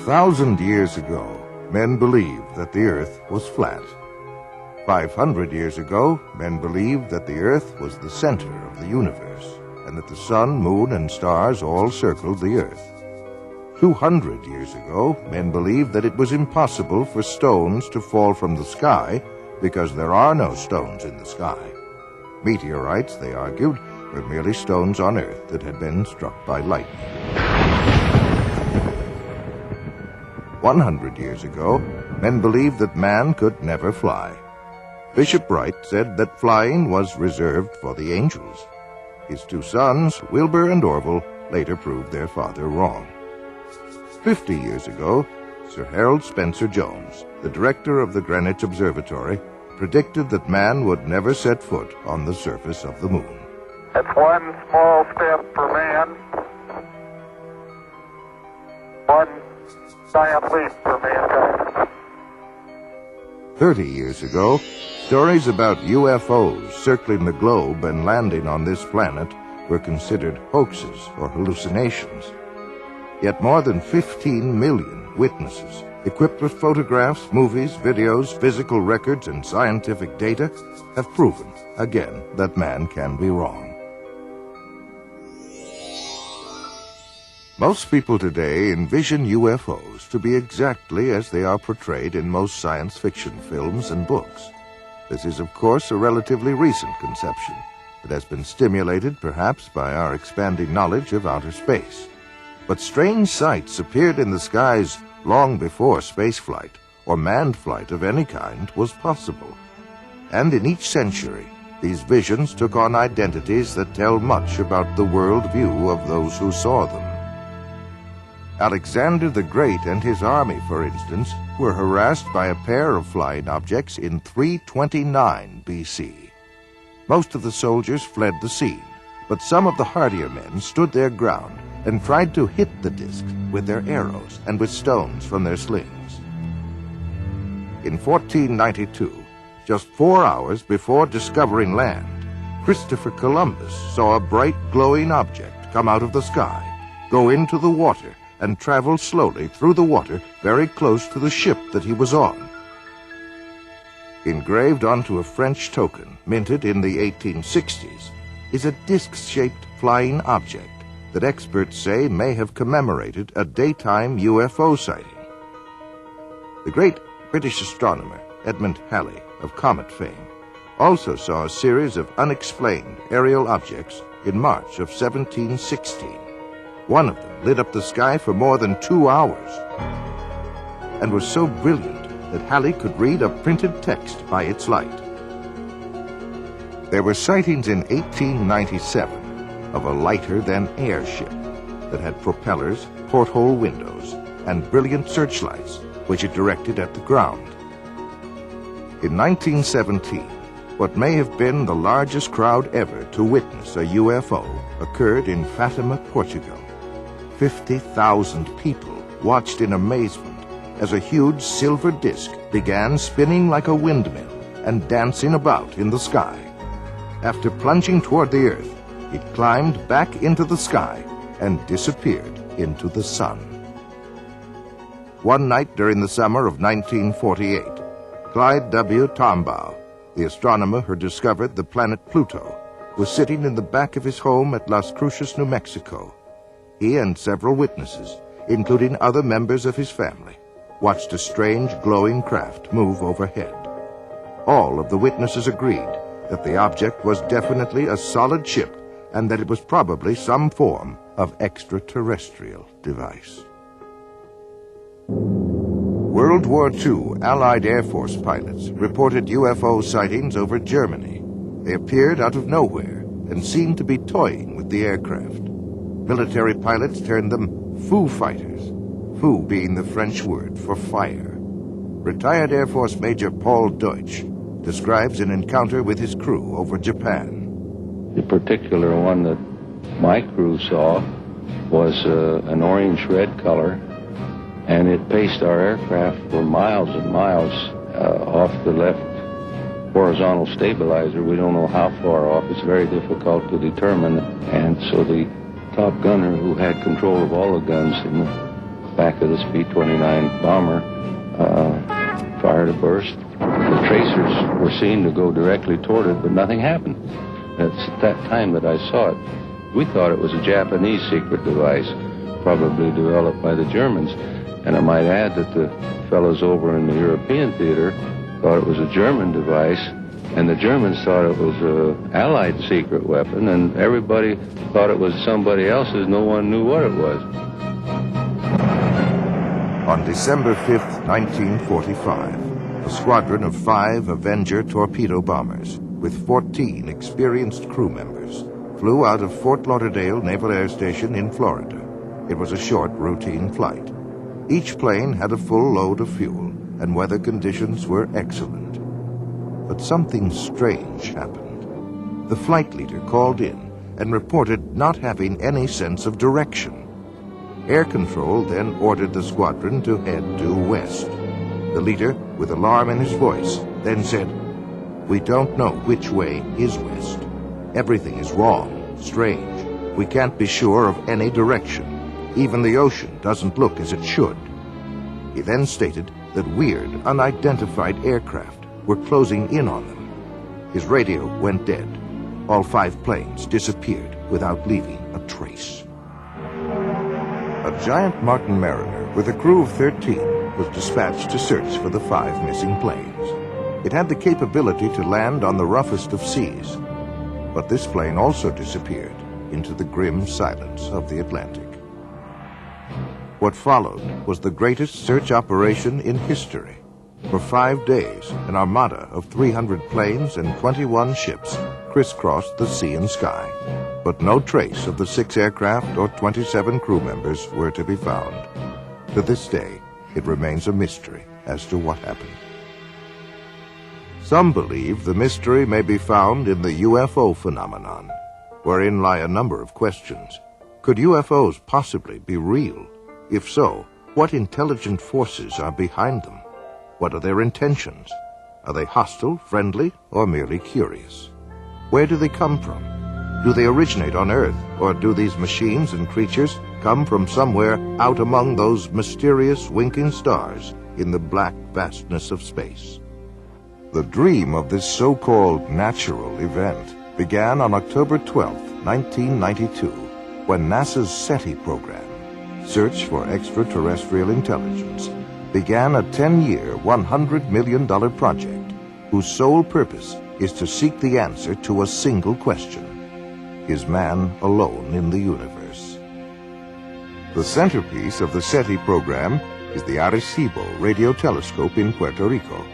1,000 years ago, men believed that the earth was flat. 500 years ago, men believed that the earth was the center of the universe, and that the sun, moon, and stars all circled the earth. 200 years ago, men believed that it was impossible for stones to fall from the sky because there are no stones in the sky. Meteorites, they argued, were merely stones on earth that had been struck by lightning. 100 years ago, men believed that man could never fly. Bishop Wright said that flying was reserved for the angels. His two sons, Wilbur and Orville, later proved their father wrong. 50 years ago, Sir Harold Spencer Jones, the director of the Greenwich Observatory, predicted that man would never set foot on the surface of the moon. It's one small step for man, one giant leap for mankind. 30 years ago, stories about UFOs circling the globe and landing on this planet were considered hoaxes or hallucinations. Yet more than 15 million witnesses, equipped with photographs, movies, videos, physical records, and scientific data, have proven again that man can be wrong. Most people today envision UFOs to be exactly as they are portrayed in most science fiction films and books. This is, of course, a relatively recent conception that has been stimulated perhaps by our expanding knowledge of outer space. But strange sights appeared in the skies long before spaceflight or manned flight of any kind was possible. And in each century, these visions took on identities that tell much about the worldview of those who saw them. Alexander the Great and his army, for instance, were harassed by a pair of flying objects in 329 BC. Most of the soldiers fled the scene, but some of the hardier men stood their ground and tried to hit the discs with their arrows and with stones from their slings. In 1492, just 4 hours before discovering land, Christopher Columbus saw a bright glowing object come out of the sky, go into the water, and travel slowly through the water very close to the ship that he was on. Engraved onto a French token minted in the 1860s is a disc-shaped flying object that experts say may have commemorated a daytime UFO sighting. The great British astronomer Edmund Halley of comet fame also saw a series of unexplained aerial objects in March of 1716. One of them lit up the sky for more than 2 hours and was so brilliant that Halley could read a printed text by its light. There were sightings in 1897 of a lighter-than-air ship that had propellers, porthole windows, and brilliant searchlights which it directed at the ground. In 1917, what may have been the largest crowd ever to witness a UFO occurred in Fatima, Portugal. 50,000 people watched in amazement as a huge silver disc began spinning like a windmill and dancing about in the sky. After plunging toward the earth, it climbed back into the sky and disappeared into the sun. One night during the summer of 1948, Clyde W. Tombaugh, the astronomer who discovered the planet Pluto, was sitting in the back of his home at Las Cruces, New Mexico. He and several witnesses, including other members of his family, watched a strange glowing craft move overhead. All of the witnesses agreed that the object was definitely a solid ship and that it was probably some form of extraterrestrial device. World War II Allied Air Force pilots reported UFO sightings over Germany. They appeared out of nowhere and seemed to be toying with the aircraft. Military pilots termed them Foo Fighters, Foo being the French word for fire. Retired Air Force Major Paul Deutsch describes an encounter with his crew over Japan. The particular one that my crew saw was an orange-red color, and it paced our aircraft for miles and miles off the left horizontal stabilizer. We don't know how far off. It's very difficult to determine. And so the top gunner, who had control of all the guns in the back of this B-29 bomber, fired a burst. The tracers were seen to go directly toward it, but nothing happened. It's at that time that I saw it. We thought it was a Japanese secret device, probably developed by the Germans. And I might add that the fellows over in the European theater thought it was a German device, and the Germans thought it was an Allied secret weapon, and everybody thought it was somebody else's. No one knew what it was. On December 5th, 1945, a squadron of 5 Avenger torpedo bombers with 14 experienced crew members flew out of Fort Lauderdale Naval Air Station in Florida. It was a short, routine flight. Each plane had a full load of fuel, and weather conditions were excellent. But something strange happened. The flight leader called in and reported not having any sense of direction. Air Control then ordered the squadron to head due west. The leader, with alarm in his voice, then said, "We don't know which way is west. Everything is wrong, strange. We can't be sure of any direction. Even the ocean doesn't look as it should." He then stated that weird, unidentified aircraft were closing in on them. His radio went dead. All 5 planes disappeared without leaving a trace. A giant Martin Mariner with a crew of 13 was dispatched to search for the 5 missing planes. It had the capability to land on the roughest of seas, but this plane also disappeared into the grim silence of the Atlantic. What followed was the greatest search operation in history. For 5 days, an armada of 300 planes and 21 ships crisscrossed the sea and sky, but no trace of the 6 aircraft or 27 crew members were to be found. To this day, it remains a mystery as to what happened. Some believe the mystery may be found in the UFO phenomenon, wherein lie a number of questions. Could UFOs possibly be real? If so, what intelligent forces are behind them? What are their intentions? Are they hostile, friendly, or merely curious? Where do they come from? Do they originate on Earth, or do these machines and creatures come from somewhere out among those mysterious winking stars in the black vastness of space? The dream of this so-called natural event began on October 12, 1992, when NASA's SETI program, Search for Extraterrestrial Intelligence, began a 10-year, $100 million project whose sole purpose is to seek the answer to a single question: is man alone in the universe? The centerpiece of the SETI program is the Arecibo radio telescope in Puerto Rico.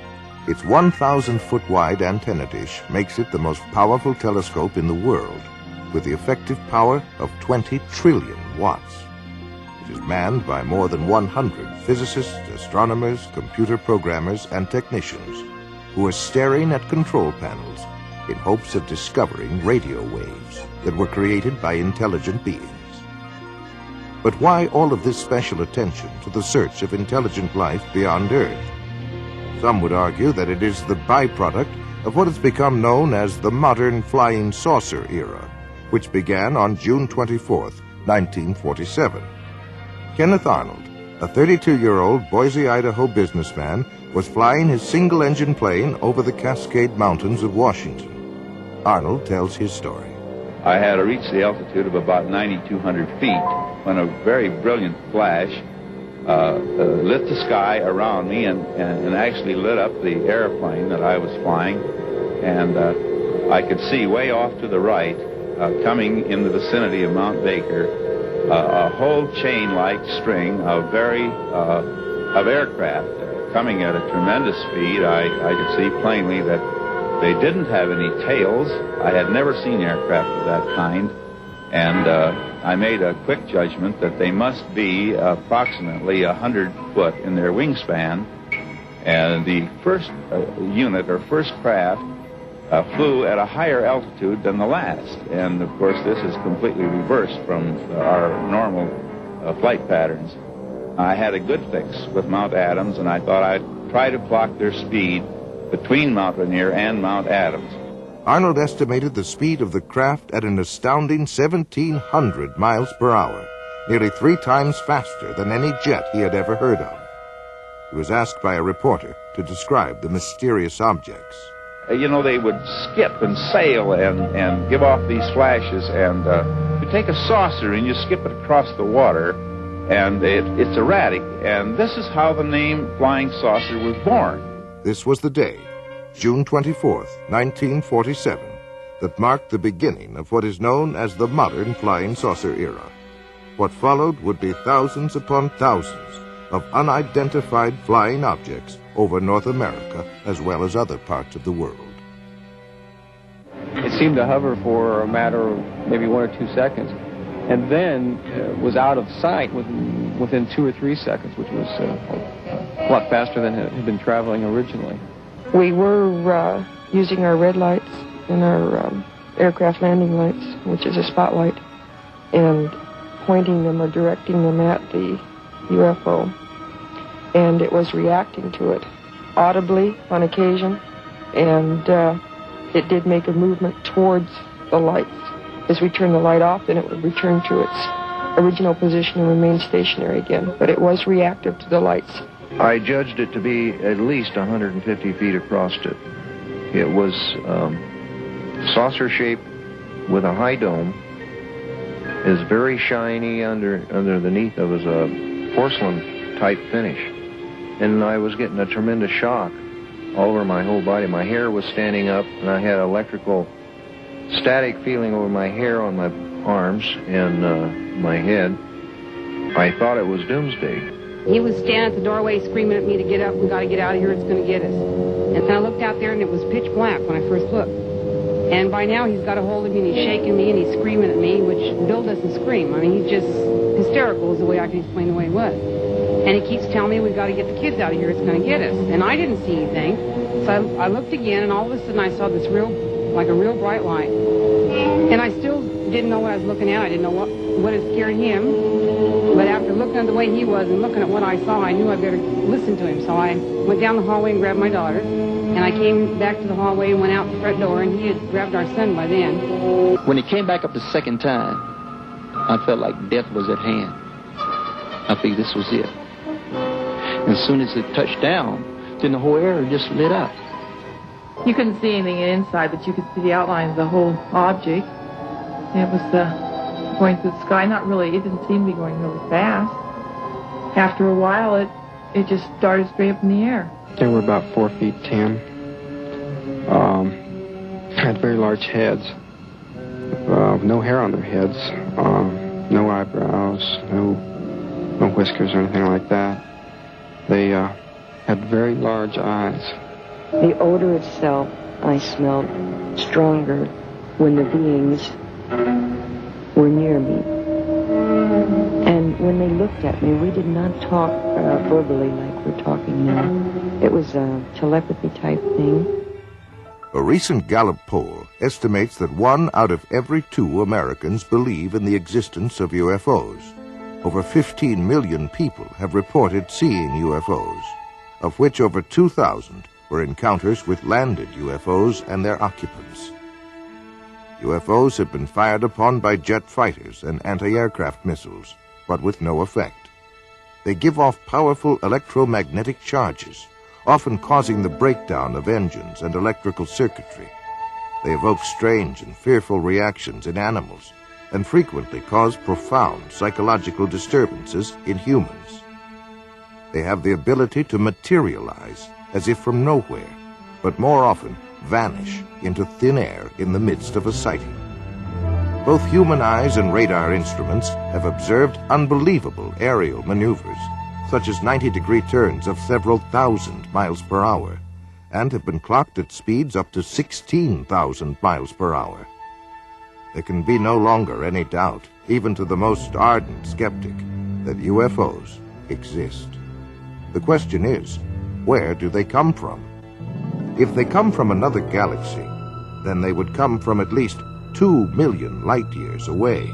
Its 1,000-foot-wide antenna dish makes it the most powerful telescope in the world, with the effective power of 20 trillion watts. It is manned by more than 100 physicists, astronomers, computer programmers, and technicians who are staring at control panels in hopes of discovering radio waves that were created by intelligent beings. But why all of this special attention to the search of intelligent life beyond Earth? Some would argue that it is the byproduct of what has become known as the modern flying saucer era, which began on June 24, 1947. Kenneth Arnold, a 32-year-old Boise, Idaho businessman, was flying his single-engine plane over the Cascade Mountains of Washington. Arnold tells his story. I had reached the altitude of about 9,200 feet when a very brilliant flash lit the sky around me and actually lit up the airplane that I was flying. And I could see way off to the right, coming in the vicinity of Mount Baker, a whole chain-like string of aircraft coming at a tremendous speed. I could see plainly that they didn't have any tails. I had never seen aircraft of that kind, and I made a quick judgment that they must be approximately 100 foot in their wingspan. And the first unit or first craft flew at a higher altitude than the last. And of course this is completely reversed from our normal flight patterns. I had a good fix with Mount Adams, and I thought I'd try to plot their speed between Mount Rainier and Mount Adams. Arnold estimated the speed of the craft at an astounding 1,700 miles per hour, nearly 3 times faster than any jet he had ever heard of. He was asked by a reporter to describe the mysterious objects. You know, they would skip and sail and give off these flashes, and you take a saucer and you skip it across the water, and it's erratic, and this is how the name Flying Saucer was born. This was the day, June 24th, 1947, that marked the beginning of what is known as the modern flying saucer era. What followed would be thousands upon thousands of unidentified flying objects over North America as well as other parts of the world. It seemed to hover for a matter of maybe 1 or 2 seconds, and then was out of sight within 2 or 3 seconds, which was a lot faster than it had been traveling originally. We were using our red lights and our aircraft landing lights, which is a spotlight, and pointing them or directing them at the UFO. And it was reacting to it audibly on occasion, and it did make a movement towards the lights. As we turned the light off, then it would return to its original position and remain stationary again. But it was reactive to the lights. I judged it to be at least 150 feet across it. It was saucer-shaped with a high dome. It was very shiny underneath. It was a porcelain-type finish. And I was getting a tremendous shock all over my whole body. My hair was standing up, and I had electrical static feeling over my hair on my arms and my head. I thought it was doomsday. He was standing at the doorway screaming at me to get up. We got to get out of here. It's going to get us. And then I looked out there, and it was pitch black when I first looked. And by now, he's got a hold of me, and he's shaking me, and he's screaming at me, which Bill doesn't scream. I mean, he's just hysterical is the way I can explain the way he was. And he keeps telling me we've got to get the kids out of here. It's going to get us. And I didn't see anything. So I looked again, and all of a sudden, I saw this like a real bright light. And I still didn't know what I was looking at. I didn't know what had scared him. But after looking at the way he was and looking at what I saw, I knew I better listen to him. So I went down the hallway and grabbed my daughter. And I came back to the hallway and went out the front door, and he had grabbed our son by then. When he came back up the second time, I felt like death was at hand. I figured this was it. And as soon as it touched down, then the whole area just lit up. You couldn't see anything inside, but you could see the outline of the whole object. It was going through the sky. Not really, it didn't seem to be going really fast. After a while, it just started straight up in the air. They were about 4 feet 10. Had very large heads, no hair on their heads, no eyebrows, no whiskers or anything like that. They had very large eyes. The odor itself I smelled stronger when the beings were near me. And when they looked at me, we did not talk verbally like we're talking now. It was a telepathy type thing. A recent Gallup poll estimates that 1 out of every 2 Americans believe in the existence of UFOs. Over 15 million people have reported seeing UFOs, of which over 2,000 were encounters with landed UFOs and their occupants. UFOs have been fired upon by jet fighters and anti-aircraft missiles, but with no effect. They give off powerful electromagnetic charges, often causing the breakdown of engines and electrical circuitry. They evoke strange and fearful reactions in animals and frequently cause profound psychological disturbances in humans. They have the ability to materialize as if from nowhere, but more often vanish into thin air in the midst of a sighting. Both human eyes and radar instruments have observed unbelievable aerial maneuvers, such as 90-degree turns of several thousand miles per hour, and have been clocked at speeds up to 16,000 miles per hour. There can be no longer any doubt, even to the most ardent skeptic, that UFOs exist. The question is, where do they come from? If they come from another galaxy, then they would come from at least 2 million light-years away.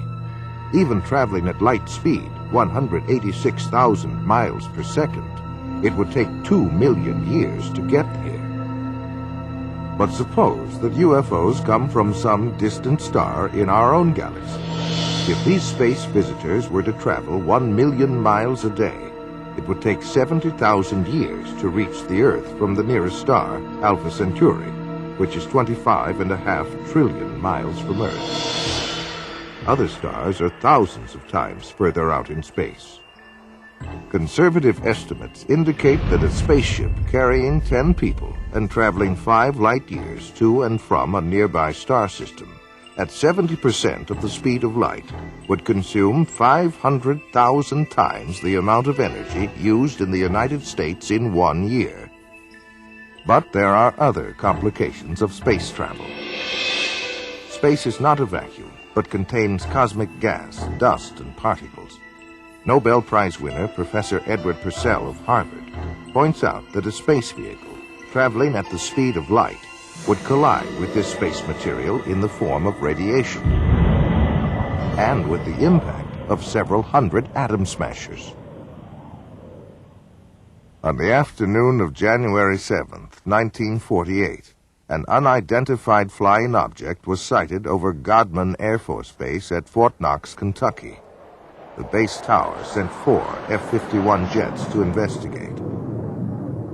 Even traveling at light speed, 186,000 miles per second, it would take 2 million years to get here. But suppose that UFOs come from some distant star in our own galaxy. If these space visitors were to travel 1 million miles a day, it would take 70,000 years to reach the Earth from the nearest star, Alpha Centauri, which is 25.5 trillion miles from Earth. Other stars are thousands of times further out in space. Conservative estimates indicate that a spaceship carrying 10 people and traveling 5 light-years to and from a nearby star system at 70% of the speed of light would consume 500,000 times the amount of energy used in the United States in 1 year. But there are other complications of space travel. Space is not a vacuum, but contains cosmic gas, dust, and particles. Nobel Prize winner Professor Edward Purcell of Harvard points out that a space vehicle traveling at the speed of light would collide with this space material in the form of radiation, and with the impact of several hundred atom smashers. On the afternoon of January 7th, 1948, an unidentified flying object was sighted over Godman Air Force Base at Fort Knox, Kentucky. The base tower sent 4 F-51 jets to investigate.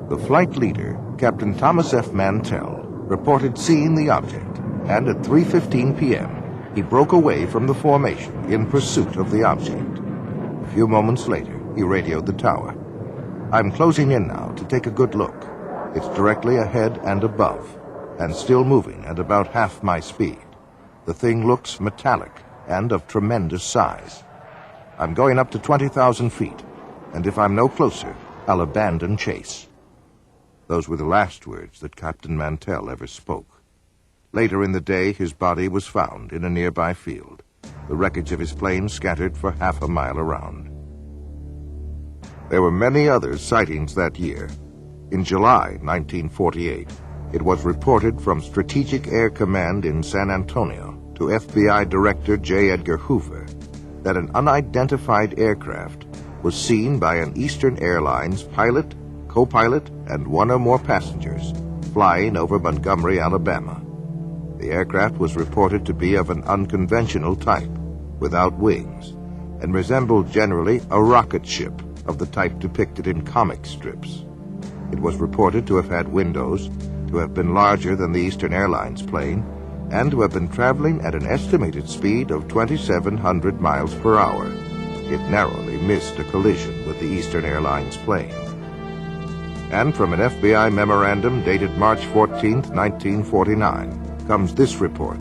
The flight leader, Captain Thomas F. Mantell, reported seeing the object, and at 3:15 p.m., he broke away from the formation in pursuit of the object. A few moments later, he radioed the tower. "I'm closing in now to take a good look. It's directly ahead and above, and still moving at about half my speed. The thing looks metallic and of tremendous size. I'm going up to 20,000 feet, and if I'm no closer, I'll abandon chase." Those were the last words that Captain Mantell ever spoke. Later in the day, his body was found in a nearby field, the wreckage of his plane scattered for half a mile around. There were many other sightings that year. In July 1948, it was reported from Strategic Air Command in San Antonio to FBI Director J. Edgar Hoover that an unidentified aircraft was seen by an Eastern Airlines pilot, co-pilot, and 1 or more passengers flying over Montgomery, Alabama. The aircraft was reported to be of an unconventional type, without wings, and resembled generally a rocket ship of the type depicted in comic strips. It was reported to have had windows, to have been larger than the Eastern Airlines plane, and to have been traveling at an estimated speed of 2,700 miles per hour. It narrowly missed a collision with the Eastern Airlines plane. And from an FBI memorandum dated March 14, 1949, comes this report.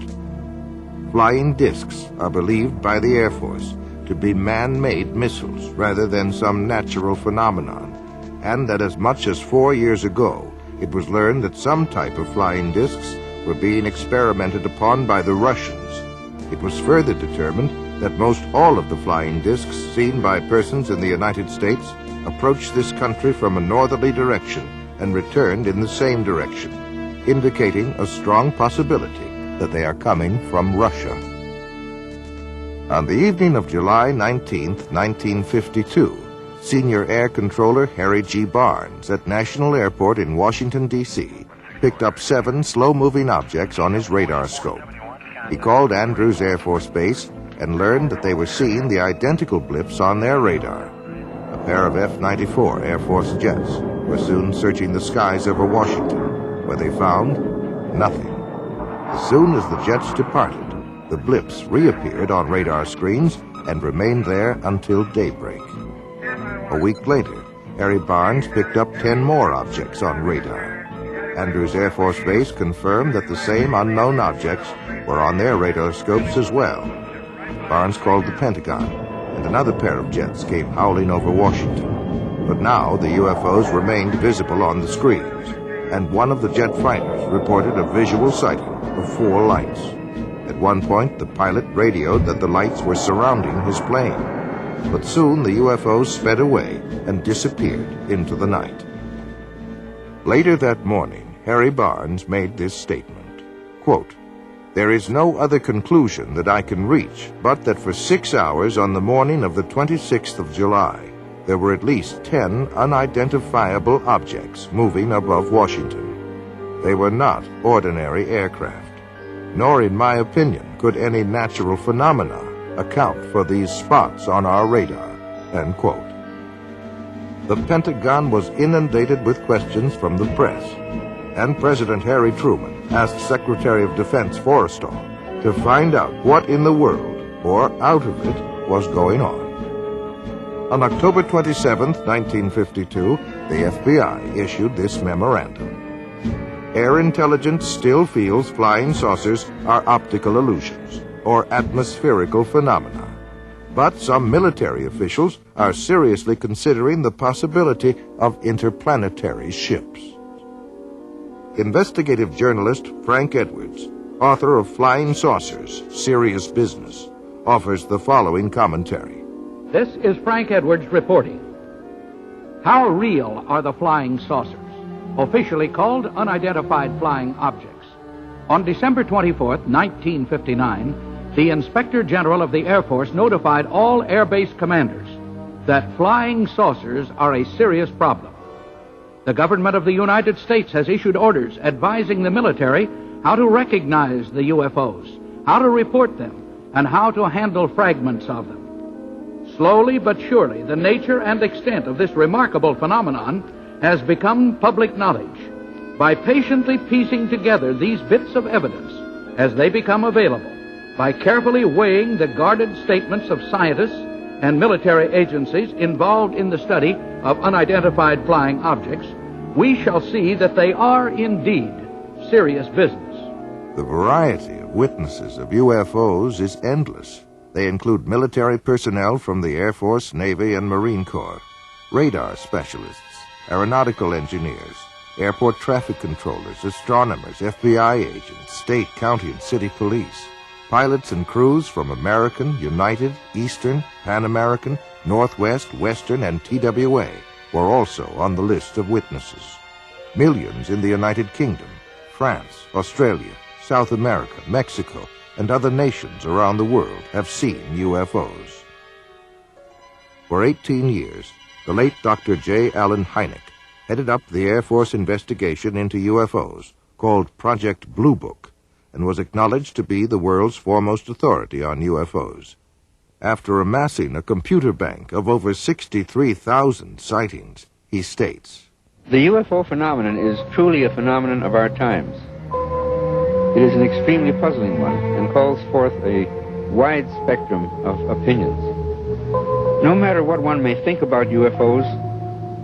Flying discs are believed by the Air Force to be man-made missiles rather than some natural phenomenon, and that as much as 4 years ago, it was learned that some type of flying discs were being experimented upon by the Russians. It was further determined that most all of the flying discs seen by persons in the United States approached this country from a northerly direction and returned in the same direction, indicating a strong possibility that they are coming from Russia. On the evening of July 19, 1952, Senior Air Controller Harry G. Barnes at National Airport in Washington, D.C., picked up 7 slow-moving objects on his radar scope. He called Andrews Air Force Base and learned that they were seeing the identical blips on their radar. A pair of F-94 Air Force jets were soon searching the skies over Washington, where they found nothing. As soon as the jets departed, the blips reappeared on radar screens and remained there until daybreak. A week later, Harry Barnes picked up 10 more objects on radar. Andrews Air Force Base confirmed that the same unknown objects were on their radar scopes as well. Barnes called the Pentagon, and another pair of jets came howling over Washington. But now the UFOs remained visible on the screens, and one of the jet fighters reported a visual sighting of 4 lights. At one point, the pilot radioed that the lights were surrounding his plane. But soon the UFOs sped away and disappeared into the night. Later that morning, Harry Barnes made this statement, quote, "There is no other conclusion that I can reach but that for 6 hours on the morning of the 26th of July, there were at least 10 unidentifiable objects moving above Washington. They were not ordinary aircraft, nor in my opinion could any natural phenomena account for these spots on our radar," end quote. The Pentagon was inundated with questions from the press, and President Harry Truman asked Secretary of Defense Forrestal to find out what in the world, or out of it, was going on. On October 27, 1952, the FBI issued this memorandum. Air intelligence still feels flying saucers are optical illusions, or atmospherical phenomena. But some military officials are seriously considering the possibility of interplanetary ships. Investigative journalist Frank Edwards, author of Flying Saucers, Serious Business, offers the following commentary. This is Frank Edwards reporting. How real are the flying saucers, officially called unidentified flying objects? On December 24, 1959, the Inspector General of the Air Force notified all Air Base commanders that flying saucers are a serious problem. The government of the United States has issued orders advising the military how to recognize the UFOs, how to report them, and how to handle fragments of them. Slowly but surely, the nature and extent of this remarkable phenomenon has become public knowledge. By patiently piecing together these bits of evidence as they become available, by carefully weighing the guarded statements of scientists and military agencies involved in the study of unidentified flying objects, we shall see that they are indeed serious business. The variety of witnesses of UFOs is endless. They include military personnel from the Air Force, Navy, and Marine Corps, radar specialists, aeronautical engineers, airport traffic controllers, astronomers, FBI agents, state, county, and city police, pilots and crews from American, United, Eastern, Pan American, Northwest, Western, and TWA were also on the list of witnesses. Millions in the United Kingdom, France, Australia, South America, Mexico, and other nations around the world have seen UFOs. For 18 years, the late Dr. J. Allen Hynek headed up the Air Force investigation into UFOs, called Project Blue Book, and was acknowledged to be the world's foremost authority on UFOs. After amassing a computer bank of over 63,000 sightings, he states, "The UFO phenomenon is truly a phenomenon of our times. It is an extremely puzzling one and calls forth a wide spectrum of opinions. No matter what one may think about UFOs,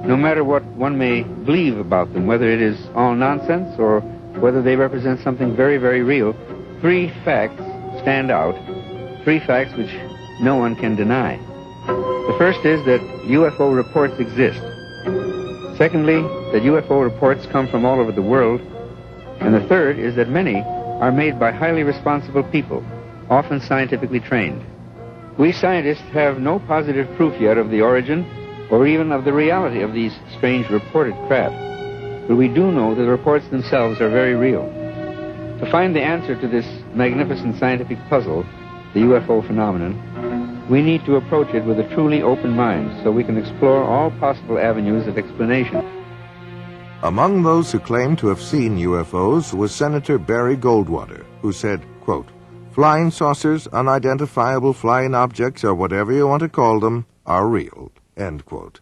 no matter what one may believe about them, whether it is all nonsense or whether they represent something very, very real, 3 facts stand out, 3 facts which no one can deny. The first is that UFO reports exist. Secondly, that UFO reports come from all over the world. And the third is that many are made by highly responsible people, often scientifically trained. We scientists have no positive proof yet of the origin or even of the reality of these strange reported craft. But we do know that the reports themselves are very real. To find the answer to this magnificent scientific puzzle, the UFO phenomenon, we need to approach it with a truly open mind so we can explore all possible avenues of explanation." Among those who claimed to have seen UFOs was Senator Barry Goldwater, who said, quote, "Flying saucers, unidentifiable flying objects, or whatever you want to call them, are real," end quote.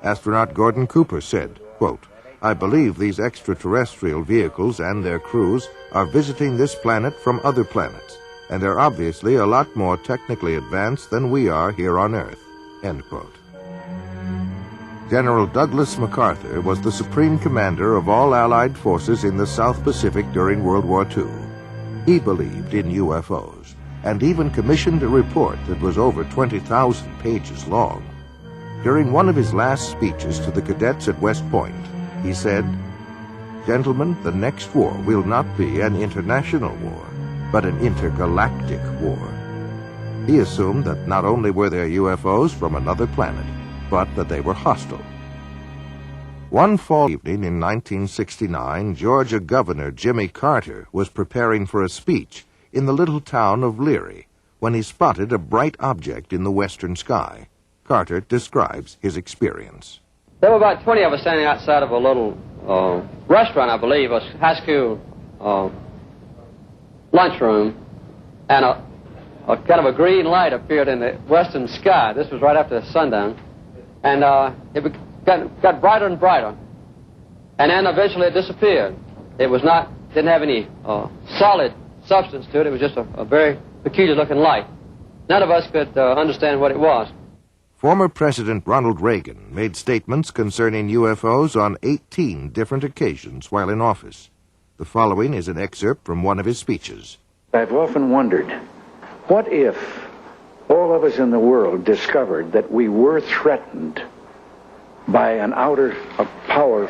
Astronaut Gordon Cooper said, quote, "I believe these extraterrestrial vehicles and their crews are visiting this planet from other planets, and they're obviously a lot more technically advanced than we are here on Earth," end quote. General Douglas MacArthur was the supreme commander of all Allied forces in the South Pacific during World War II. He believed in UFOs, and even commissioned a report that was over 20,000 pages long. During one of his last speeches to the cadets at West Point, he said, "Gentlemen, the next war will not be an international war, but an intergalactic war." He assumed that not only were there UFOs from another planet, but that they were hostile. One fall evening in 1969, Georgia Governor Jimmy Carter was preparing for a speech in the little town of Leary when he spotted a bright object in the western sky. Carter describes his experience. There were about 20 of us standing outside of a little restaurant, I believe, a high school lunchroom, and a kind of a green light appeared in the western sky. This was right after sundown, and it got brighter and brighter, and then eventually it disappeared. It was not, didn't have any solid substance to it. It was just a very peculiar-looking light. None of us could understand what it was. Former President Ronald Reagan made statements concerning UFOs on 18 different occasions while in office. The following is an excerpt from one of his speeches. I've often wondered, what if all of us in the world discovered that we were threatened by a power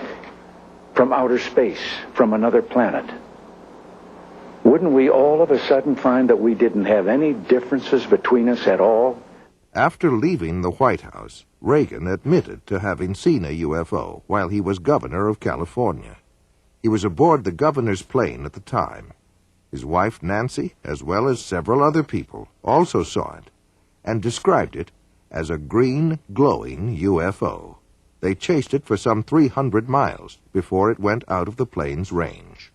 from outer space, from another planet? Wouldn't we all of a sudden find that we didn't have any differences between us at all? After leaving the White House, Reagan admitted to having seen a UFO while he was governor of California. He was aboard the governor's plane at the time. His wife, Nancy, as well as several other people, also saw it and described it as a green, glowing UFO. They chased it for some 300 miles before it went out of the plane's range.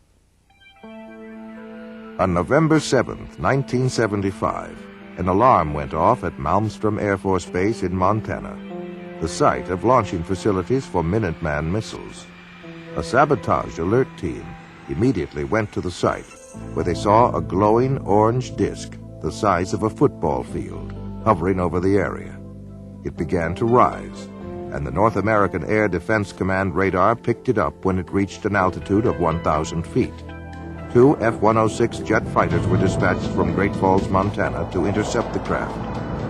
On November 7th, 1975, an alarm went off at Malmstrom Air Force Base in Montana, the site of launching facilities for Minuteman missiles. A sabotage alert team immediately went to the site, where they saw a glowing orange disk the size of a football field hovering over the area. It began to rise, and the North American Air Defense Command radar picked it up when it reached an altitude of 1,000 feet. 2 F-106 jet fighters were dispatched from Great Falls, Montana, to intercept the craft.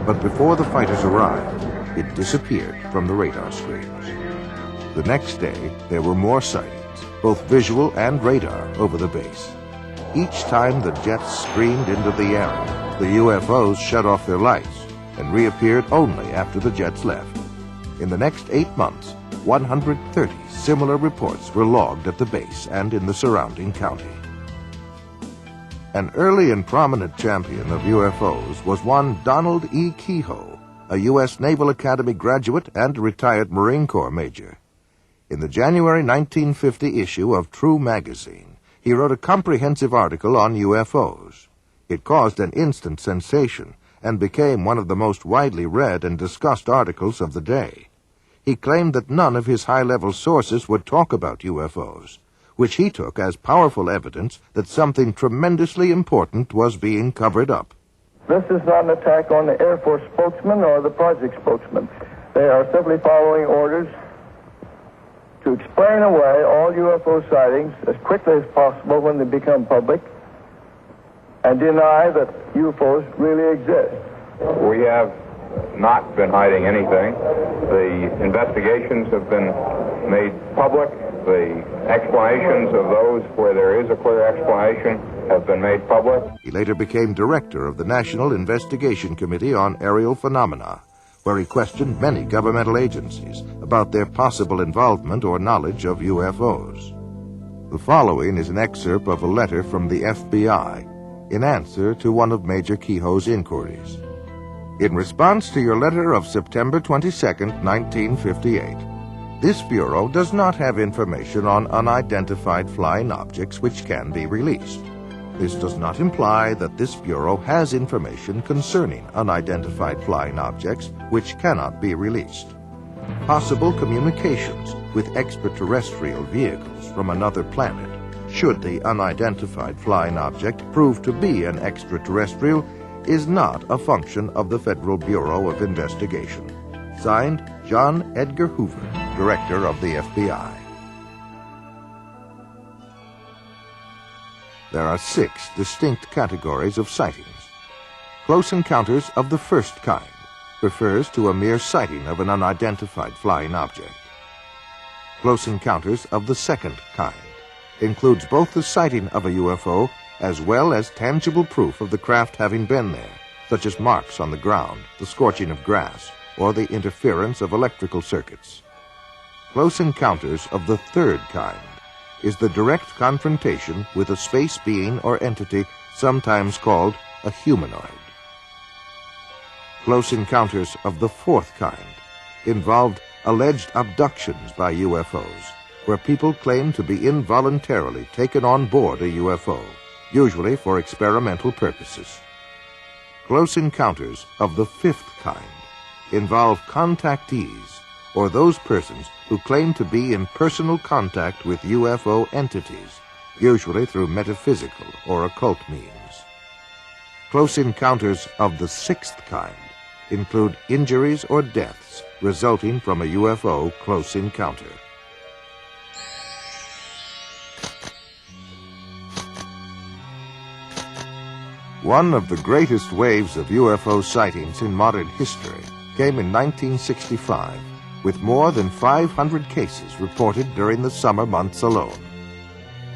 But before the fighters arrived, it disappeared from the radar screens. The next day, there were more sightings, both visual and radar, over the base. Each time the jets screamed into the area, the UFOs shut off their lights and reappeared only after the jets left. In the next 8 months, 130 similar reports were logged at the base and in the surrounding county. An early and prominent champion of UFOs was one Donald E. Kehoe, a U.S. Naval Academy graduate and retired Marine Corps major. In the January 1950 issue of True magazine, he wrote a comprehensive article on UFOs. It caused an instant sensation and became one of the most widely read and discussed articles of the day. He claimed that none of his high-level sources would talk about UFOs, which he took as powerful evidence that something tremendously important was being covered up. This is not an attack on the Air Force spokesman or the project spokesman. They are simply following orders to explain away all UFO sightings as quickly as possible when they become public and deny that UFOs really exist. We have not been hiding anything. The investigations have been made public. The explanations of those where there is a clear explanation have been made public. He later became director of the National Investigation Committee on Aerial Phenomena, where he questioned many governmental agencies about their possible involvement or knowledge of UFOs. The following is an excerpt of a letter from the FBI in answer to one of Major Kehoe's inquiries. In response to your letter of September 22, 1958, this Bureau does not have information on unidentified flying objects which can be released. This does not imply that this Bureau has information concerning unidentified flying objects which cannot be released. Possible communications with extraterrestrial vehicles from another planet, should the unidentified flying object prove to be an extraterrestrial, is not a function of the Federal Bureau of Investigation. Signed, John Edgar Hoover, director of the FBI. There are 6 distinct categories of sightings. Close encounters of the first kind refers to a mere sighting of an unidentified flying object. Close encounters of the second kind includes both the sighting of a UFO as well as tangible proof of the craft having been there, such as marks on the ground, the scorching of grass, or the interference of electrical circuits. Close encounters of the third kind is the direct confrontation with a space being or entity sometimes called a humanoid. Close encounters of the fourth kind involved alleged abductions by UFOs, where people claim to be involuntarily taken on board a UFO, usually for experimental purposes. Close encounters of the fifth kind involve contactees, or those persons who claim to be in personal contact with UFO entities, usually through metaphysical or occult means. Close encounters of the sixth kind include injuries or deaths resulting from a UFO close encounter. One of the greatest waves of UFO sightings in modern history came in 1965, with more than 500 cases reported during the summer months alone.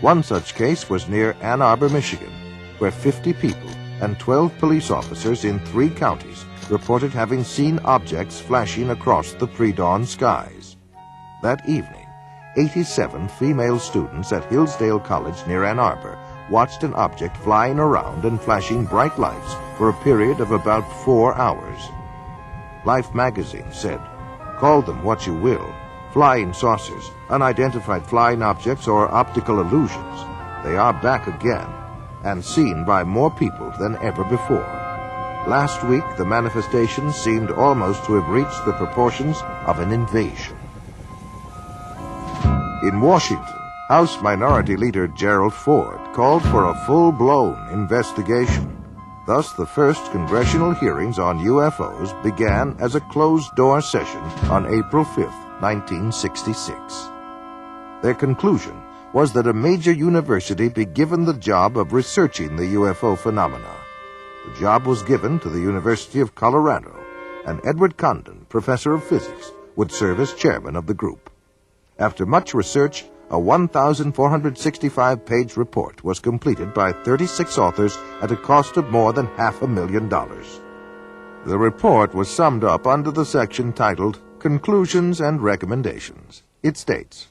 One such case was near Ann Arbor, Michigan, where 50 people and 12 police officers in 3 counties reported having seen objects flashing across the pre-dawn skies. That evening, 87 female students at Hillsdale College near Ann Arbor watched an object flying around and flashing bright lights for a period of about 4 hours. Life magazine said, "Call them what you will, flying saucers, unidentified flying objects, or optical illusions, they are back again and seen by more people than ever before." Last week, the manifestations seemed almost to have reached the proportions of an invasion. In Washington, House Minority Leader Gerald Ford called for a full-blown investigation. Thus, the first congressional hearings on UFOs began as a closed-door session on April 5, 1966. Their conclusion was that a major university be given the job of researching the UFO phenomena. The job was given to the University of Colorado, and Edward Condon, professor of physics, would serve as chairman of the group. After much research, a 1,465-page report was completed by 36 authors at a cost of more than $500,000. The report was summed up under the section titled Conclusions and Recommendations. It states,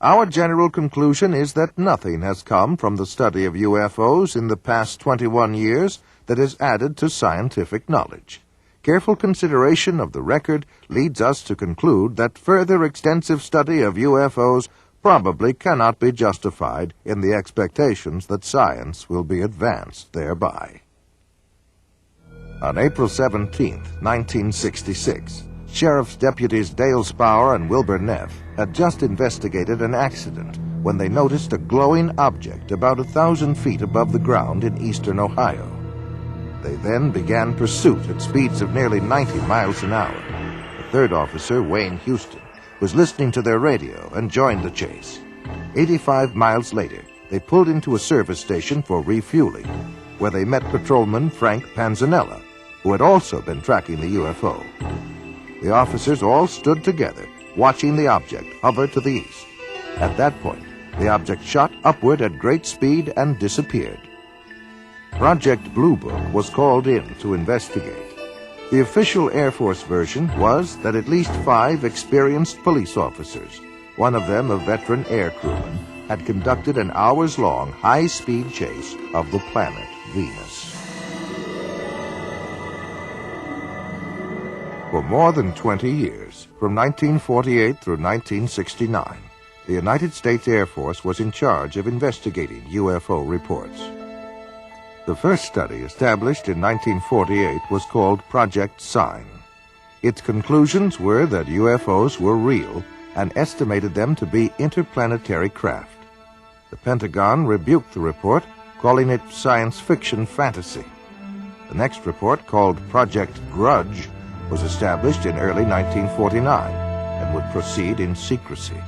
"Our general conclusion is that nothing has come from the study of UFOs in the past 21 years that has added to scientific knowledge. Careful consideration of the record leads us to conclude that further extensive study of UFOs probably cannot be justified in the expectations that science will be advanced thereby." On April 17, 1966, Sheriff's Deputies Dale Spower and Wilbur Neff had just investigated an accident when they noticed a glowing object about 1,000 feet above the ground in eastern Ohio. They then began pursuit at speeds of nearly 90 miles an hour. The third officer, Wayne Houston, was listening to their radio and joined the chase. 85 miles later, they pulled into a service station for refueling, where they met patrolman Frank Panzanella, who had also been tracking the UFO. The officers all stood together, watching the object hover to the east. At that point, the object shot upward at great speed and disappeared. Project Blue Book was called in to investigate. The official Air Force version was that at least 5 experienced police officers, one of them a veteran air crewman, had conducted an hours-long high-speed chase of the planet Venus. For more than 20 years, from 1948 through 1969, the United States Air Force was in charge of investigating UFO reports. The first study, established in 1948, was called Project Sign. Its conclusions were that UFOs were real and estimated them to be interplanetary craft. The Pentagon rebuked the report, calling it science fiction fantasy. The next report, called Project Grudge, was established in early 1949 and would proceed in secrecy.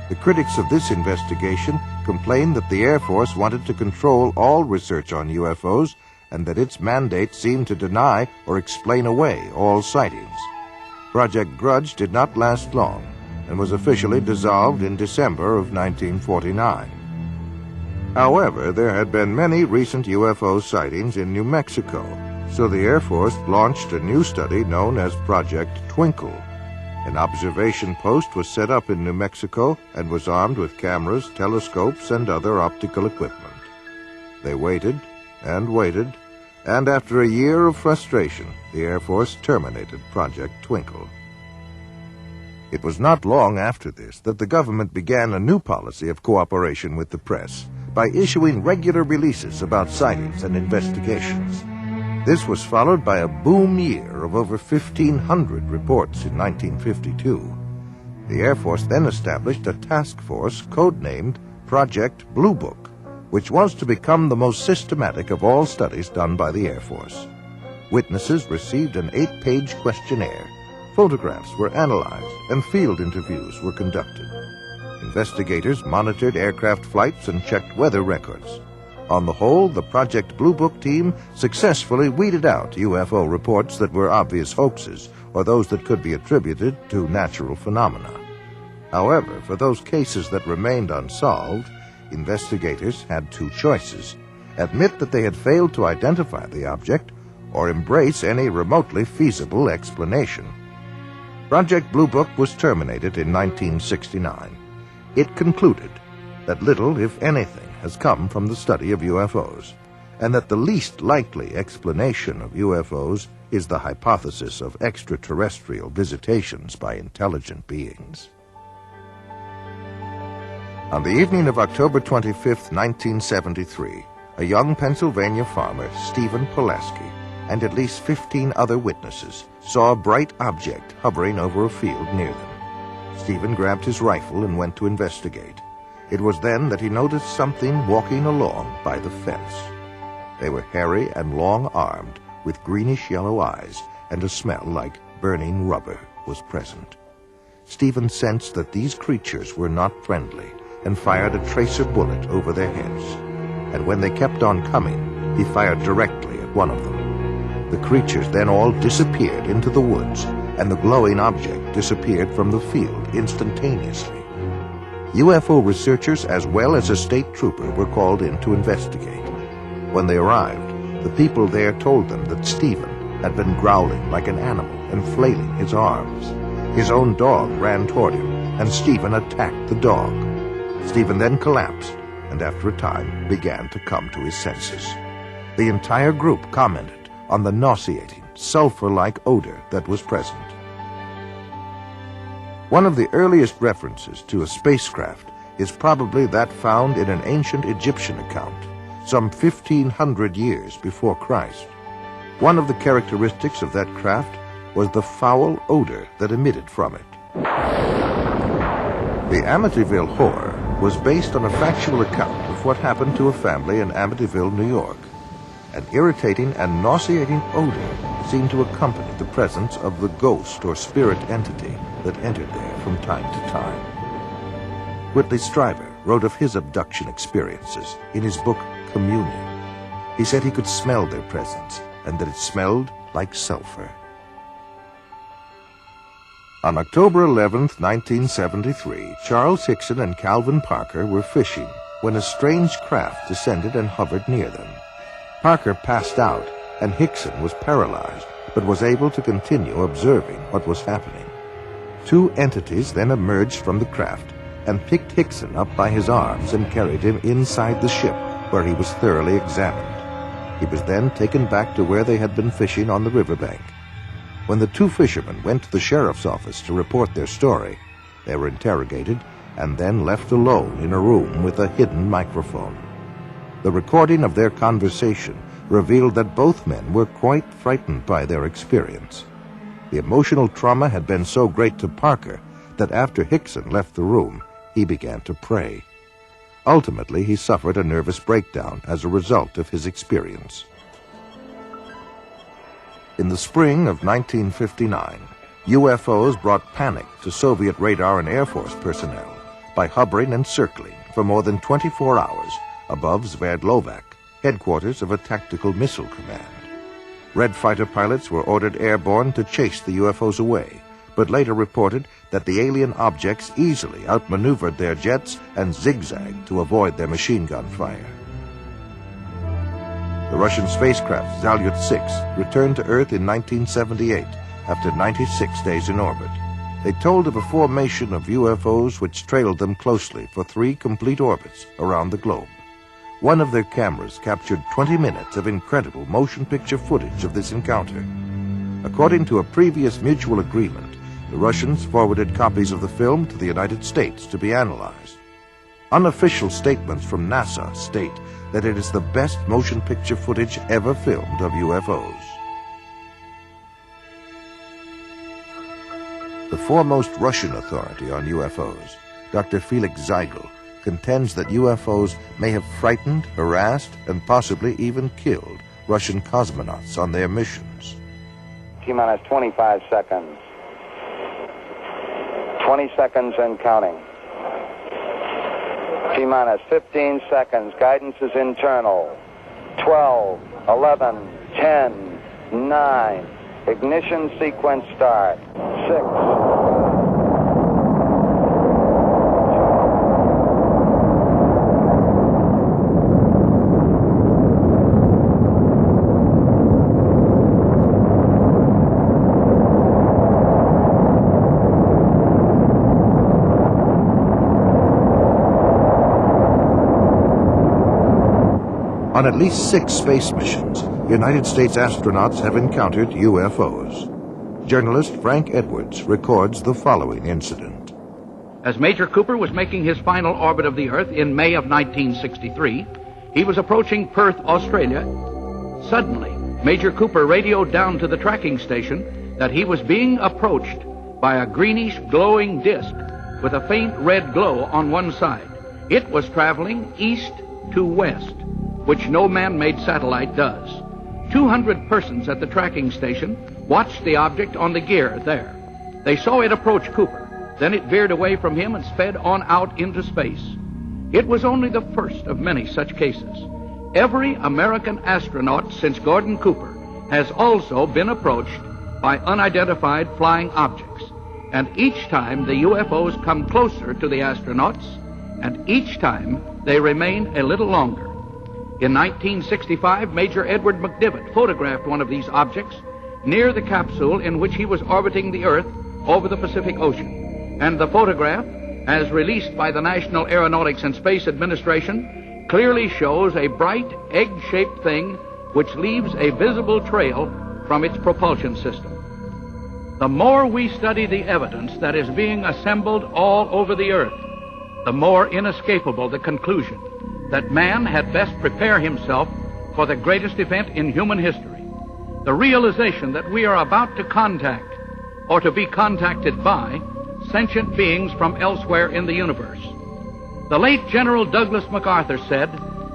The critics of this investigation complained that the Air Force wanted to control all research on UFOs and that its mandate seemed to deny or explain away all sightings. Project Grudge did not last long and was officially dissolved in December of 1949. However, there had been many recent UFO sightings in New Mexico, so the Air Force launched a new study known as Project Twinkle. An observation post was set up in New Mexico and was armed with cameras, telescopes, and other optical equipment. They waited and waited, and after a year of frustration, the Air Force terminated Project Twinkle. It was not long after this that the government began a new policy of cooperation with the press by issuing regular releases about sightings and investigations. This was followed by a boom year of over 1,500 reports in 1952. The Air Force then established a task force codenamed Project Blue Book, which was to become the most systematic of all studies done by the Air Force. Witnesses received an 8-page questionnaire, photographs were analyzed, and field interviews were conducted. Investigators monitored aircraft flights and checked weather records. On the whole, the Project Blue Book team successfully weeded out UFO reports that were obvious hoaxes or those that could be attributed to natural phenomena. However, for those cases that remained unsolved, investigators had two choices: admit that they had failed to identify the object or embrace any remotely feasible explanation. Project Blue Book was terminated in 1969. It concluded that little, if anything, has come from the study of UFOs, and that the least likely explanation of UFOs is the hypothesis of extraterrestrial visitations by intelligent beings. On the evening of October 25, 1973, a young Pennsylvania farmer, Stephen Pulaski, and at least 15 other witnesses saw a bright object hovering over a field near them. Stephen grabbed his rifle and went to investigate. It was then that he noticed something walking along by the fence. They were hairy and long-armed, with greenish-yellow eyes, and a smell like burning rubber was present. Stephen sensed that these creatures were not friendly and fired a tracer bullet over their heads. And when they kept on coming, he fired directly at one of them. The creatures then all disappeared into the woods, and the glowing object disappeared from the field instantaneously. UFO researchers as well as a state trooper were called in to investigate. When they arrived, the people there told them that Stephen had been growling like an animal and flailing his arms. His own dog ran toward him, and Stephen attacked the dog. Stephen then collapsed, and after a time began to come to his senses. The entire group commented on the nauseating, sulfur-like odor that was present. One of the earliest references to a spacecraft is probably that found in an ancient Egyptian account, some 1,500 years before Christ. One of the characteristics of that craft was the foul odor that emitted from it. The Amityville Horror was based on a factual account of what happened to a family in Amityville, New York. An irritating and nauseating odor seemed to accompany the presence of the ghost or spirit entity that entered there from time to time. Whitley Strieber wrote of his abduction experiences in his book Communion. He said he could smell their presence and that it smelled like sulfur. On October 11th, 1973, Charles Hickson and Calvin Parker were fishing when a strange craft descended and hovered near them. Parker passed out, and Hickson was paralyzed, but was able to continue observing what was happening. Two entities then emerged from the craft and picked Hickson up by his arms and carried him inside the ship, where he was thoroughly examined. He was then taken back to where they had been fishing on the riverbank. When the two fishermen went to the sheriff's office to report their story, they were interrogated and then left alone in a room with a hidden microphone. The recording of their conversation revealed that both men were quite frightened by their experience. The emotional trauma had been so great to Parker that after Hickson left the room, he began to pray. Ultimately, he suffered a nervous breakdown as a result of his experience. In the spring of 1959, UFOs brought panic to Soviet radar and Air Force personnel by hovering and circling for more than 24 hours above Sverdlovsk, headquarters of a tactical missile command. Red fighter pilots were ordered airborne to chase the UFOs away, but later reported that the alien objects easily outmaneuvered their jets and zigzagged to avoid their machine gun fire. The Russian spacecraft Salyut-6 returned to Earth in 1978 after 96 days in orbit. They told of a formation of UFOs which trailed them closely for 3 complete orbits around the globe. One of their cameras captured 20 minutes of incredible motion picture footage of this encounter. According to a previous mutual agreement, the Russians forwarded copies of the film to the United States to be analyzed. Unofficial statements from NASA state that it is the best motion picture footage ever filmed of UFOs. The foremost Russian authority on UFOs, Dr. Felix Zeigel, contends that UFOs may have frightened, harassed, and possibly even killed Russian cosmonauts on their missions. T-minus 25 seconds. 20 seconds and counting. T-minus 15 seconds. Guidance is internal. 12, 11, 10, 9. Ignition sequence start. 6. On at least 6 space missions, United States astronauts have encountered UFOs. Journalist Frank Edwards records the following incident. As Major Cooper was making his final orbit of the Earth in May of 1963, he was approaching Perth, Australia. Suddenly, Major Cooper radioed down to the tracking station that he was being approached by a greenish glowing disk with a faint red glow on one side. It was traveling east to west, which no man-made satellite does. 200 persons at the tracking station watched the object on the gear there. They saw it approach Cooper. Then it veered away from him and sped on out into space. It was only the first of many such cases. Every American astronaut since Gordon Cooper has also been approached by unidentified flying objects. And each time the UFOs come closer to the astronauts, and each time they remain a little longer. In 1965, Major Edward McDivitt photographed one of these objects near the capsule in which he was orbiting the Earth over the Pacific Ocean. And the photograph, as released by the National Aeronautics and Space Administration, clearly shows a bright, egg-shaped thing which leaves a visible trail from its propulsion system. The more we study the evidence that is being assembled all over the Earth, the more inescapable the conclusion that man had best prepare himself for the greatest event in human history, the realization that we are about to contact or to be contacted by sentient beings from elsewhere in the universe. The late General Douglas MacArthur said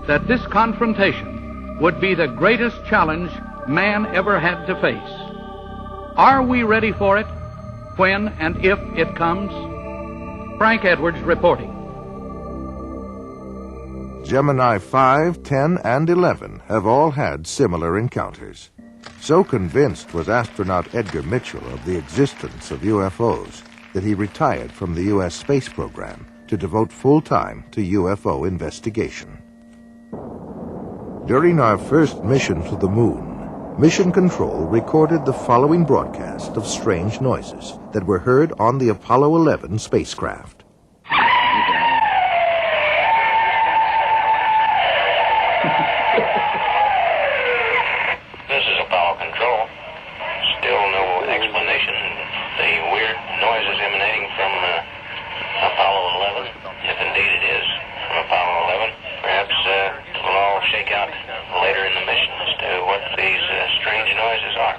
that this confrontation would be the greatest challenge man ever had to face. Are we ready for it when and if it comes? Frank Edwards reporting. Gemini 5, 10, and 11 have all had similar encounters. So convinced was astronaut Edgar Mitchell of the existence of UFOs that he retired from the U.S. space program to devote full time to UFO investigation. During our first mission to the moon, Mission Control recorded the following broadcast of strange noises that were heard on the Apollo 11 spacecraft. This is Apollo Control. Still no explanation. The weird noises emanating from Apollo 11, if indeed it is from Apollo 11. Perhaps it will all shake out later in the mission as to what these strange noises are.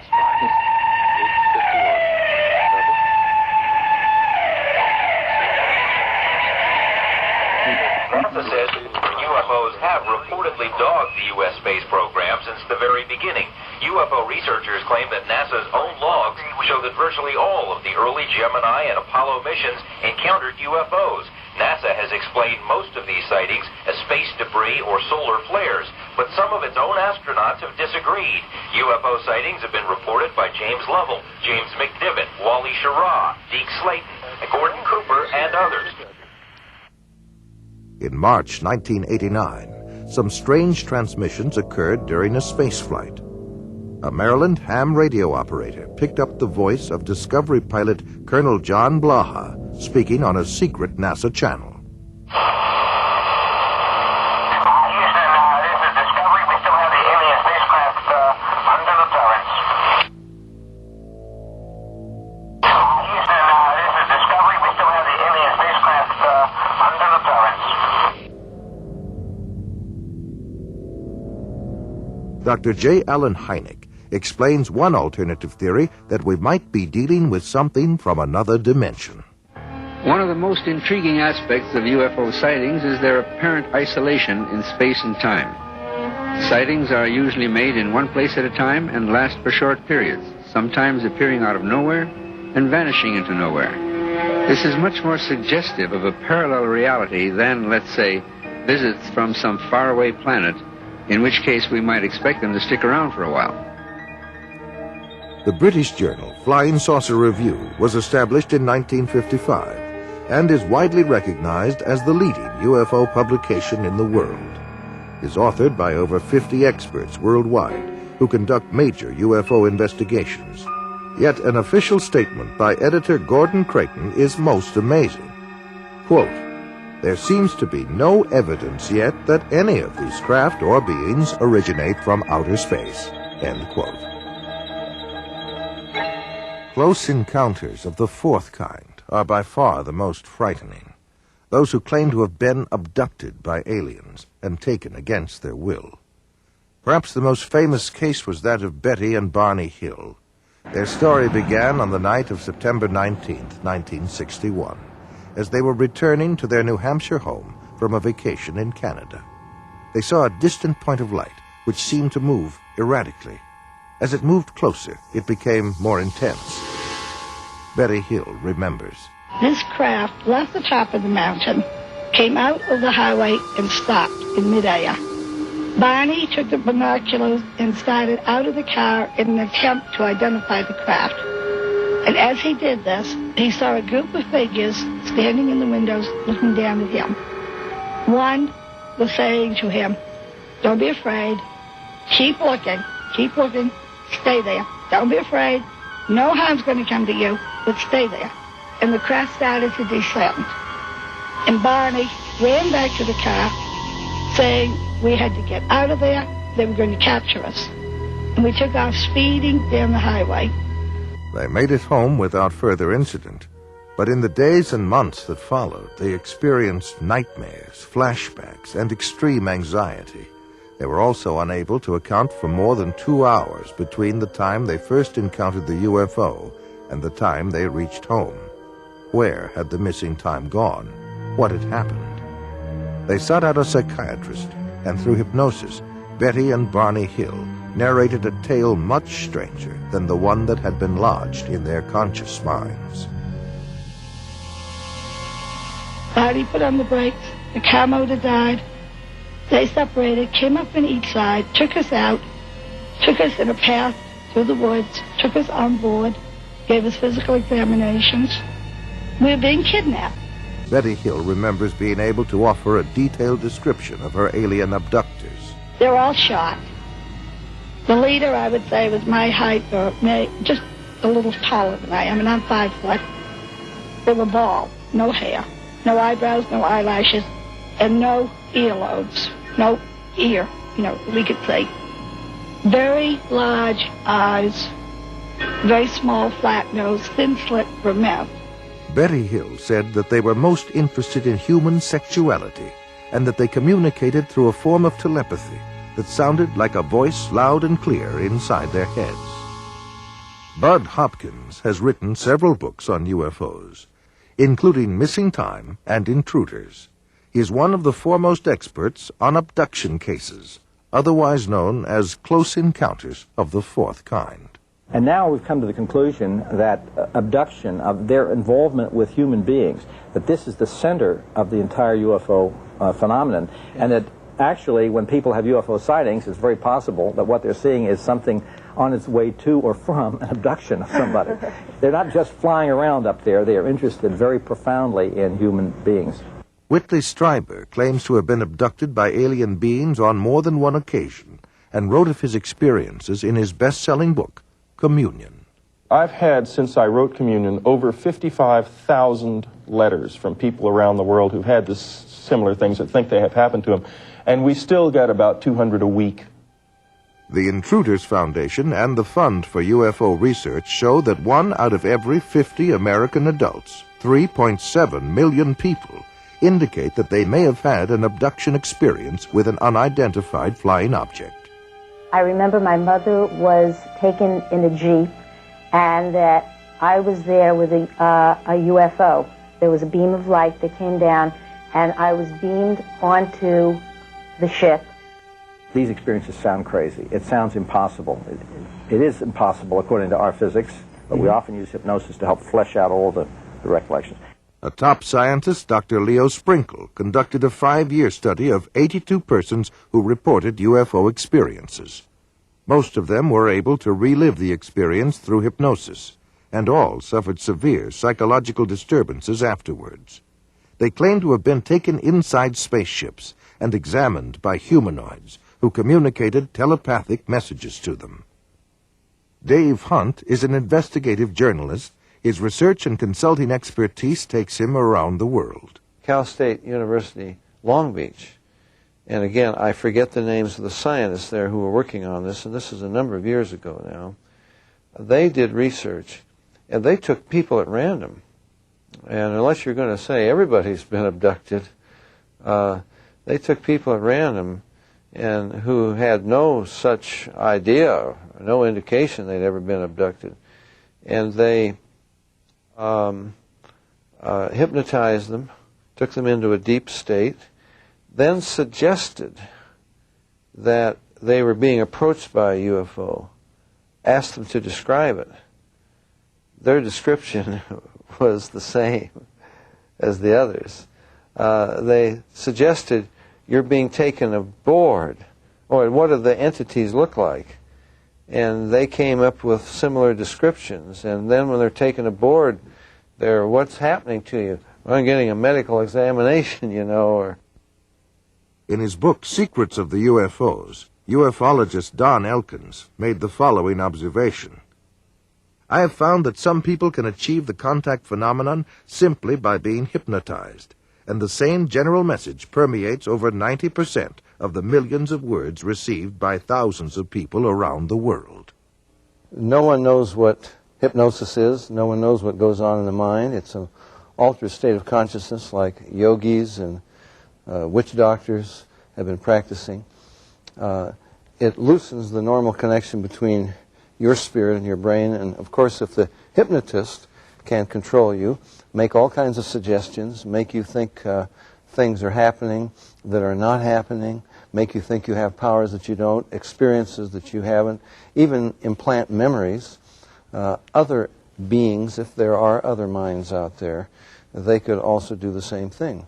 Emphasis, UFO UFOs have reportedly dogged the U.S. space program since the very beginning. UFO researchers claim that NASA's own logs show that virtually all of the early Gemini and Apollo missions encountered UFOs. NASA has explained most of these sightings as space debris or solar flares, but some of its own astronauts have disagreed. UFO sightings have been reported by James Lovell, James McDivitt, Wally Schirra, Deke Slayton, Gordon Cooper, and others. In March 1989, some strange transmissions occurred during a spaceflight. A Maryland ham radio operator picked up the voice of Discovery pilot Colonel John Blaha speaking on a secret NASA channel. Dr. J. Allen Hynek explains one alternative theory that we might be dealing with something from another dimension. One of the most intriguing aspects of UFO sightings is their apparent isolation in space and time. Sightings are usually made in one place at a time and last for short periods, sometimes appearing out of nowhere and vanishing into nowhere. This is much more suggestive of a parallel reality than, let's say, visits from some faraway planet, in which case we might expect them to stick around for a while. The British journal Flying Saucer Review was established in 1955 and is widely recognized as the leading UFO publication in the world. It is authored by over 50 experts worldwide who conduct major UFO investigations. Yet an official statement by editor Gordon Creighton is most amazing. Quote, "There seems to be no evidence yet that any of these craft or beings originate from outer space." End quote. Close encounters of the fourth kind are by far the most frightening. Those who claim to have been abducted by aliens and taken against their will. Perhaps the most famous case was that of Betty and Barney Hill. Their story began on the night of September 19th, 1961, as they were returning to their New Hampshire home from a vacation in Canada. They saw a distant point of light which seemed to move erratically. As it moved closer, it became more intense. Betty Hill remembers. This craft left the top of the mountain, came out of the highway, and stopped in midair. Barney took the binoculars and started out of the car in an attempt to identify the craft. And as he did this, he saw a group of figures standing in the windows looking down at him. One was saying to him, "Don't be afraid. Keep looking, stay there. Don't be afraid. No harm's going to come to you, but stay there." And the craft started to descend. And Barney ran back to the car, saying we had to get out of there. They were going to capture us. And we took off speeding down the highway. They made it home without further incident, but in the days and months that followed, they experienced nightmares, flashbacks, and extreme anxiety. They were also unable to account for more than 2 hours between the time they first encountered the UFO and the time they reached home. Where had the missing time gone? What had happened? They sought out a psychiatrist, and through hypnosis, Betty and Barney Hill narrated a tale much stranger than the one that had been lodged in their conscious minds. Barney put on the brakes, the car motor died. They separated, came up on each side, took us out, took us in a path through the woods, took us on board, gave us physical examinations. We were being kidnapped. Betty Hill remembers being able to offer a detailed description of her alien abductors. They were all shot. The leader, I would say, was my height, or just a little taller than I am, and I'm 5 foot. They were bald, no hair, no eyebrows, no eyelashes, and no earlobes, no ear, we could say. Very large eyes, very small, flat nose, thin slit for men. Betty Hill said that they were most interested in human sexuality and that they communicated through a form of telepathy that sounded like a voice loud and clear inside their heads. Bud Hopkins has written several books on UFOs, including Missing Time and Intruders. He is one of the foremost experts on abduction cases, otherwise known as close encounters of the fourth kind. And now we've come to the conclusion that abduction, of their involvement with human beings, that this is the center of the entire UFO phenomenon, and that actually when people have UFO sightings, it's very possible that what they're seeing is something on its way to or from an abduction of somebody. They're not just flying around up there, they are interested very profoundly in human beings. Whitley Strieber claims to have been abducted by alien beings on more than one occasion and wrote of his experiences in his best-selling book, Communion. I've had, since I wrote Communion, over 55,000 letters from people around the world who've had this similar things that think they have happened to them, and we still get about 200 a week. The Intruders Foundation and the Fund for UFO Research show that 1 out of every 50 American adults, 3.7 million people, indicate that they may have had an abduction experience with an unidentified flying object. I remember my mother was taken in a Jeep, and that I was there with a UFO. There was a beam of light that came down, and I was beamed onto the ship. These experiences sound crazy. It sounds impossible. It is impossible according to our physics, but we often use hypnosis to help flesh out all the recollections. A top scientist, Dr. Leo Sprinkle, conducted a 5-year study of 82 persons who reported UFO experiences. Most of them were able to relive the experience through hypnosis, and all suffered severe psychological disturbances afterwards. They claimed to have been taken inside spaceships and examined by humanoids who communicated telepathic messages to them. Dave Hunt is an investigative journalist. His research and consulting expertise takes him around the world. Cal State University, Long Beach. And again, I forget the names of the scientists there who were working on this, and this is a number of years ago now. They did research, and they took people at random. And unless you're going to say everybody's been abducted, they took people at random and who had no such idea, no indication they'd ever been abducted. And they hypnotized them, took them into a deep state, then suggested that they were being approached by a UFO, asked them to describe it. Their description was the same as the others. They suggested, you're being taken aboard, or what do the entities look like? And they came up with similar descriptions, and then when they're taken aboard, they're, what's happening to you? Well, I'm getting a medical examination, you know, or... In his book, Secrets of the UFOs, ufologist Don Elkins made the following observation. I have found that some people can achieve the contact phenomenon simply by being hypnotized, and the same general message permeates over 90% of the millions of words received by thousands of people around the world. No one knows what hypnosis is. No one knows what goes on in the mind. It's an altered state of consciousness like yogis and witch doctors have been practicing. It loosens the normal connection between your spirit and your brain, and of course if the hypnotist can control you, make all kinds of suggestions, make you think things are happening that are not happening, make you think you have powers that you don't, experiences that you haven't, even implant memories. Other beings, if there are other minds out there, they could also do the same thing.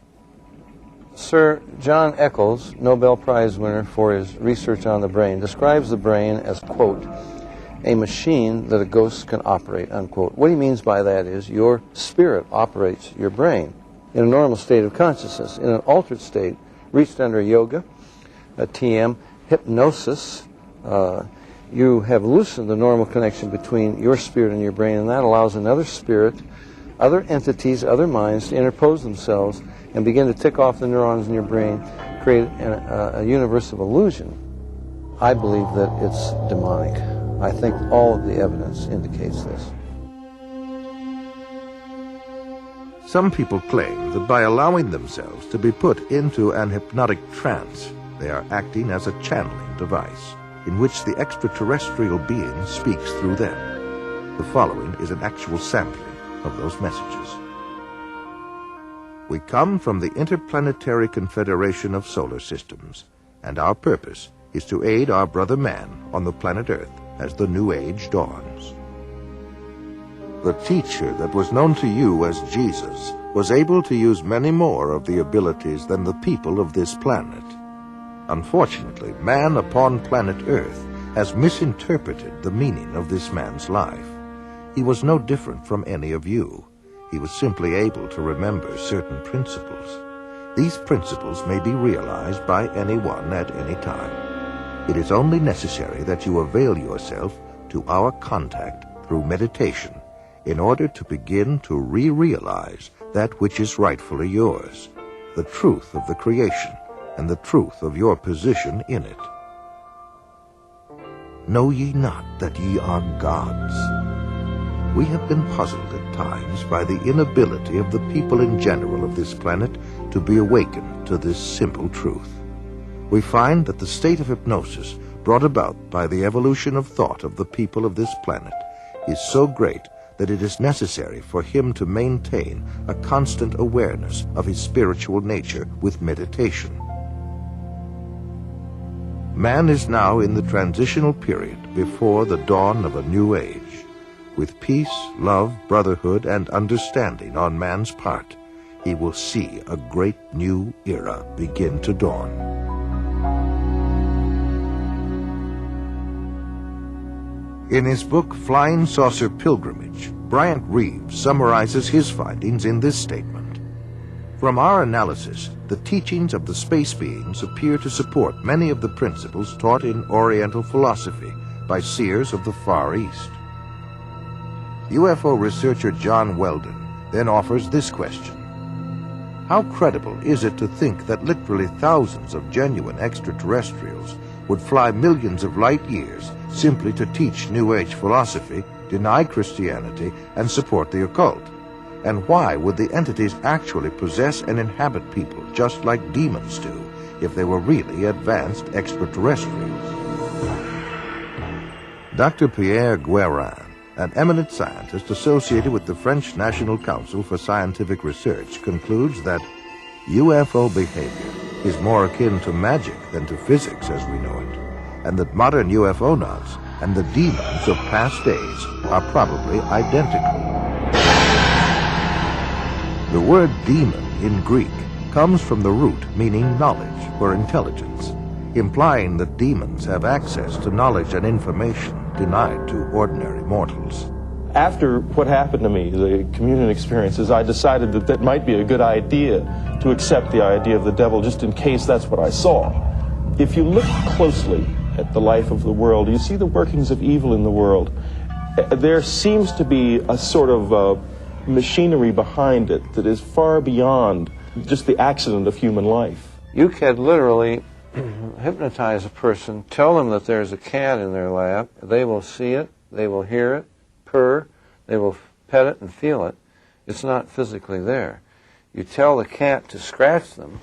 Sir John Eccles, Nobel Prize winner for his research on the brain, describes the brain as, quote, a machine that a ghost can operate, unquote. What he means by that is your spirit operates your brain in a normal state of consciousness. In an altered state, reached under yoga, a TM, hypnosis, you have loosened the normal connection between your spirit and your brain, and that allows another spirit, other entities, other minds to interpose themselves and begin to tick off the neurons in your brain, create a universe of illusion. I believe that it's demonic. I think all of the evidence indicates this. Some people claim that by allowing themselves to be put into an hypnotic trance, they are acting as a channeling device, in which the extraterrestrial being speaks through them. The following is an actual sampling of those messages. We come from the Interplanetary Confederation of Solar Systems, and our purpose is to aid our brother man on the planet Earth as the new age dawns. The teacher that was known to you as Jesus was able to use many more of the abilities than the people of this planet. Unfortunately, man upon planet Earth has misinterpreted the meaning of this man's life. He was no different from any of you. He was simply able to remember certain principles. These principles may be realized by anyone at any time. It is only necessary that you avail yourself to our contact through meditation in order to begin to re-realize that which is rightfully yours, the truth of the creation and the truth of your position in it. Know ye not that ye are gods? We have been puzzled at times by the inability of the people in general of this planet to be awakened to this simple truth. We find that the state of hypnosis brought about by the evolution of thought of the people of this planet is so great that it is necessary for him to maintain a constant awareness of his spiritual nature with meditation. Man is now in the transitional period before the dawn of a new age. With peace, love, brotherhood, and understanding on man's part, he will see a great new era begin to dawn. In his book, Flying Saucer Pilgrimage, Bryant Reeves summarizes his findings in this statement. From our analysis, the teachings of the space beings appear to support many of the principles taught in Oriental philosophy by seers of the Far East. UFO researcher John Weldon then offers this question. How credible is it to think that literally thousands of genuine extraterrestrials would fly millions of light years simply to teach New Age philosophy, deny Christianity, and support the occult? And why would the entities actually possess and inhabit people just like demons do if they were really advanced extraterrestrials? Dr. Pierre Guérin, an eminent scientist associated with the French National Council for Scientific Research, concludes that UFO behavior is more akin to magic than to physics as we know it, and that modern UFOnauts and the demons of past days are probably identical. The word demon in Greek comes from the root meaning knowledge or intelligence, implying that demons have access to knowledge and information denied to ordinary mortals. After what happened to me, the communion experiences, I decided that that might be a good idea to accept the idea of the devil just in case that's what I saw. If you look closely at the life of the world, you see the workings of evil in the world. There seems to be a sort of machinery behind it that is far beyond just the accident of human life. You can literally hypnotize a person, tell them that there's a cat in their lap, they will see it, they will hear it, purr, they will pet it and feel it. It's not physically there. You tell the cat to scratch them,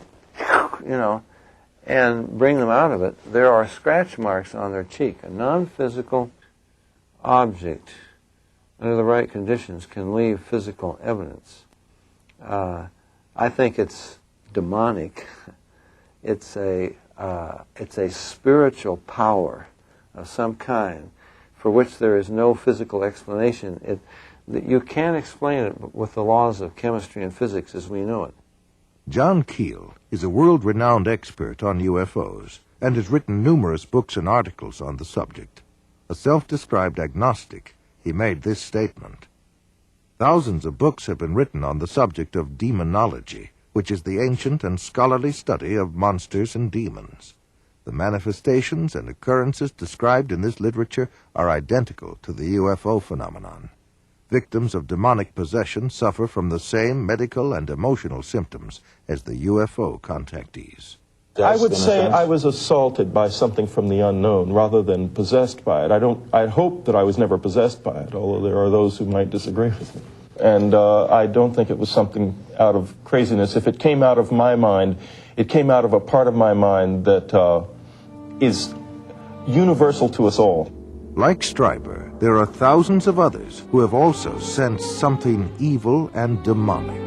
and bring them out of it. There are scratch marks on their cheek. A non-physical object, under the right conditions, can leave physical evidence. I think it's demonic. It's a spiritual power of some kind for which there is no physical explanation. You can't explain it with the laws of chemistry and physics as we know it. John Keel is a world-renowned expert on UFOs and has written numerous books and articles on the subject. A self-described agnostic, he made this statement. Thousands of books have been written on the subject of demonology, which is the ancient and scholarly study of monsters and demons. The manifestations and occurrences described in this literature are identical to the UFO phenomenon. Victims of demonic possession suffer from the same medical and emotional symptoms as the UFO contactees. I would say I was assaulted by something from the unknown rather than possessed by it. I hope that I was never possessed by it, although there are those who might disagree with me. And I don't think it was something out of craziness. If it came out of my mind, it came out of a part of my mind that is universal to us all. Like Stryper, there are thousands of others who have also sensed something evil and demonic.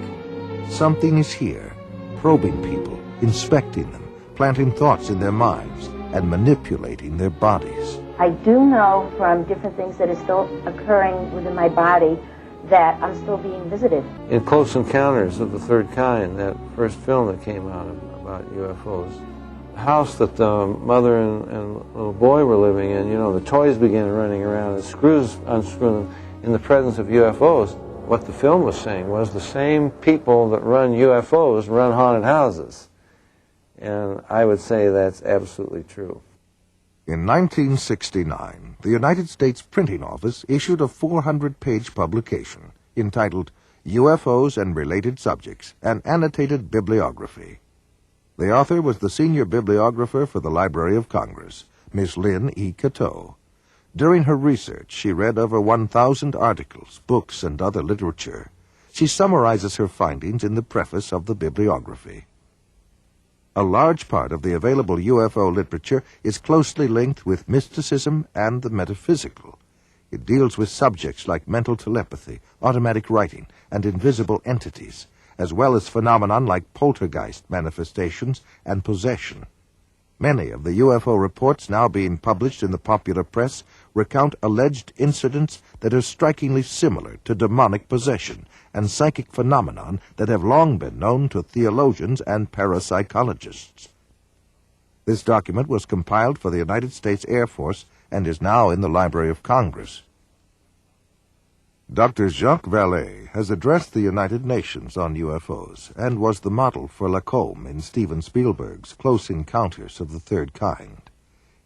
Something is here, probing people, inspecting them, planting thoughts in their minds, and manipulating their bodies. I do know from different things that are still occurring within my body that I'm still being visited. In Close Encounters of the Third Kind, that first film that came out about UFOs, the house that the mother and little boy were living in, you know, the toys began running around and screws unscrew them in the presence of UFOs. What the film was saying was the same people that run UFOs run haunted houses. And I would say that's absolutely true. In 1969, the United States Printing Office issued a 400-page publication entitled UFOs and Related Subjects, an Annotated Bibliography. The author was the senior bibliographer for the Library of Congress, Miss Lynn E. Cateau. During her research, she read over 1,000 articles, books, and other literature. She summarizes her findings in the preface of the bibliography. A large part of the available UFO literature is closely linked with mysticism and the metaphysical. It deals with subjects like mental telepathy, automatic writing, and invisible entities, as well as phenomenon like poltergeist manifestations and possession. Many of the UFO reports now being published in the popular press recount alleged incidents that are strikingly similar to demonic possession and psychic phenomenon that have long been known to theologians and parapsychologists. This document was compiled for the United States Air Force and is now in the Library of Congress. Dr. Jacques Vallée has addressed the United Nations on UFOs and was the model for Lacombe in Steven Spielberg's Close Encounters of the Third Kind.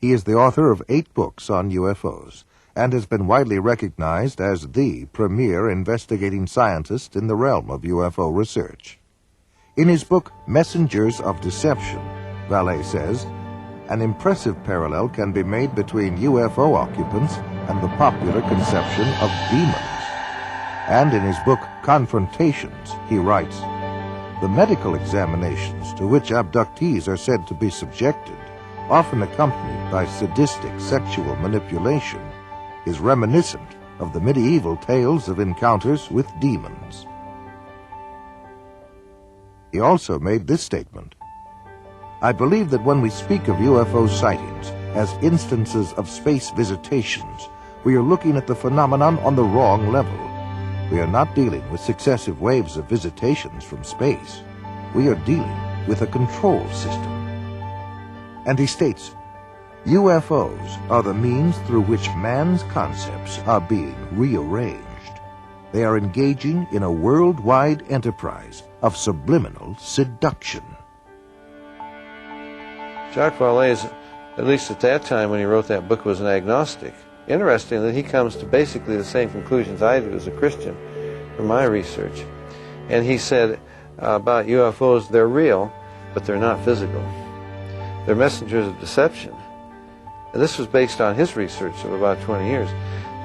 He is the author of 8 books on UFOs and has been widely recognized as the premier investigating scientist in the realm of UFO research. In his book, Messengers of Deception, Vallée says, an impressive parallel can be made between UFO occupants and the popular conception of demons. And in his book, Confrontations, he writes, the medical examinations to which abductees are said to be subjected, often accompanied by sadistic sexual manipulation, is reminiscent of the medieval tales of encounters with demons. He also made this statement, I believe that when we speak of UFO sightings as instances of space visitations, we are looking at the phenomenon on the wrong level. We are not dealing with successive waves of visitations from space. We are dealing with a control system. And he states, UFOs are the means through which man's concepts are being rearranged. They are engaging in a worldwide enterprise of subliminal seduction. Jacques Vallée, at least at that time when he wrote that book, was an agnostic. Interesting that he comes to basically the same conclusions I do as a Christian from my research. And he said about UFOs, they're real, but they're not physical. They're messengers of deception. And this was based on his research of about 20 years.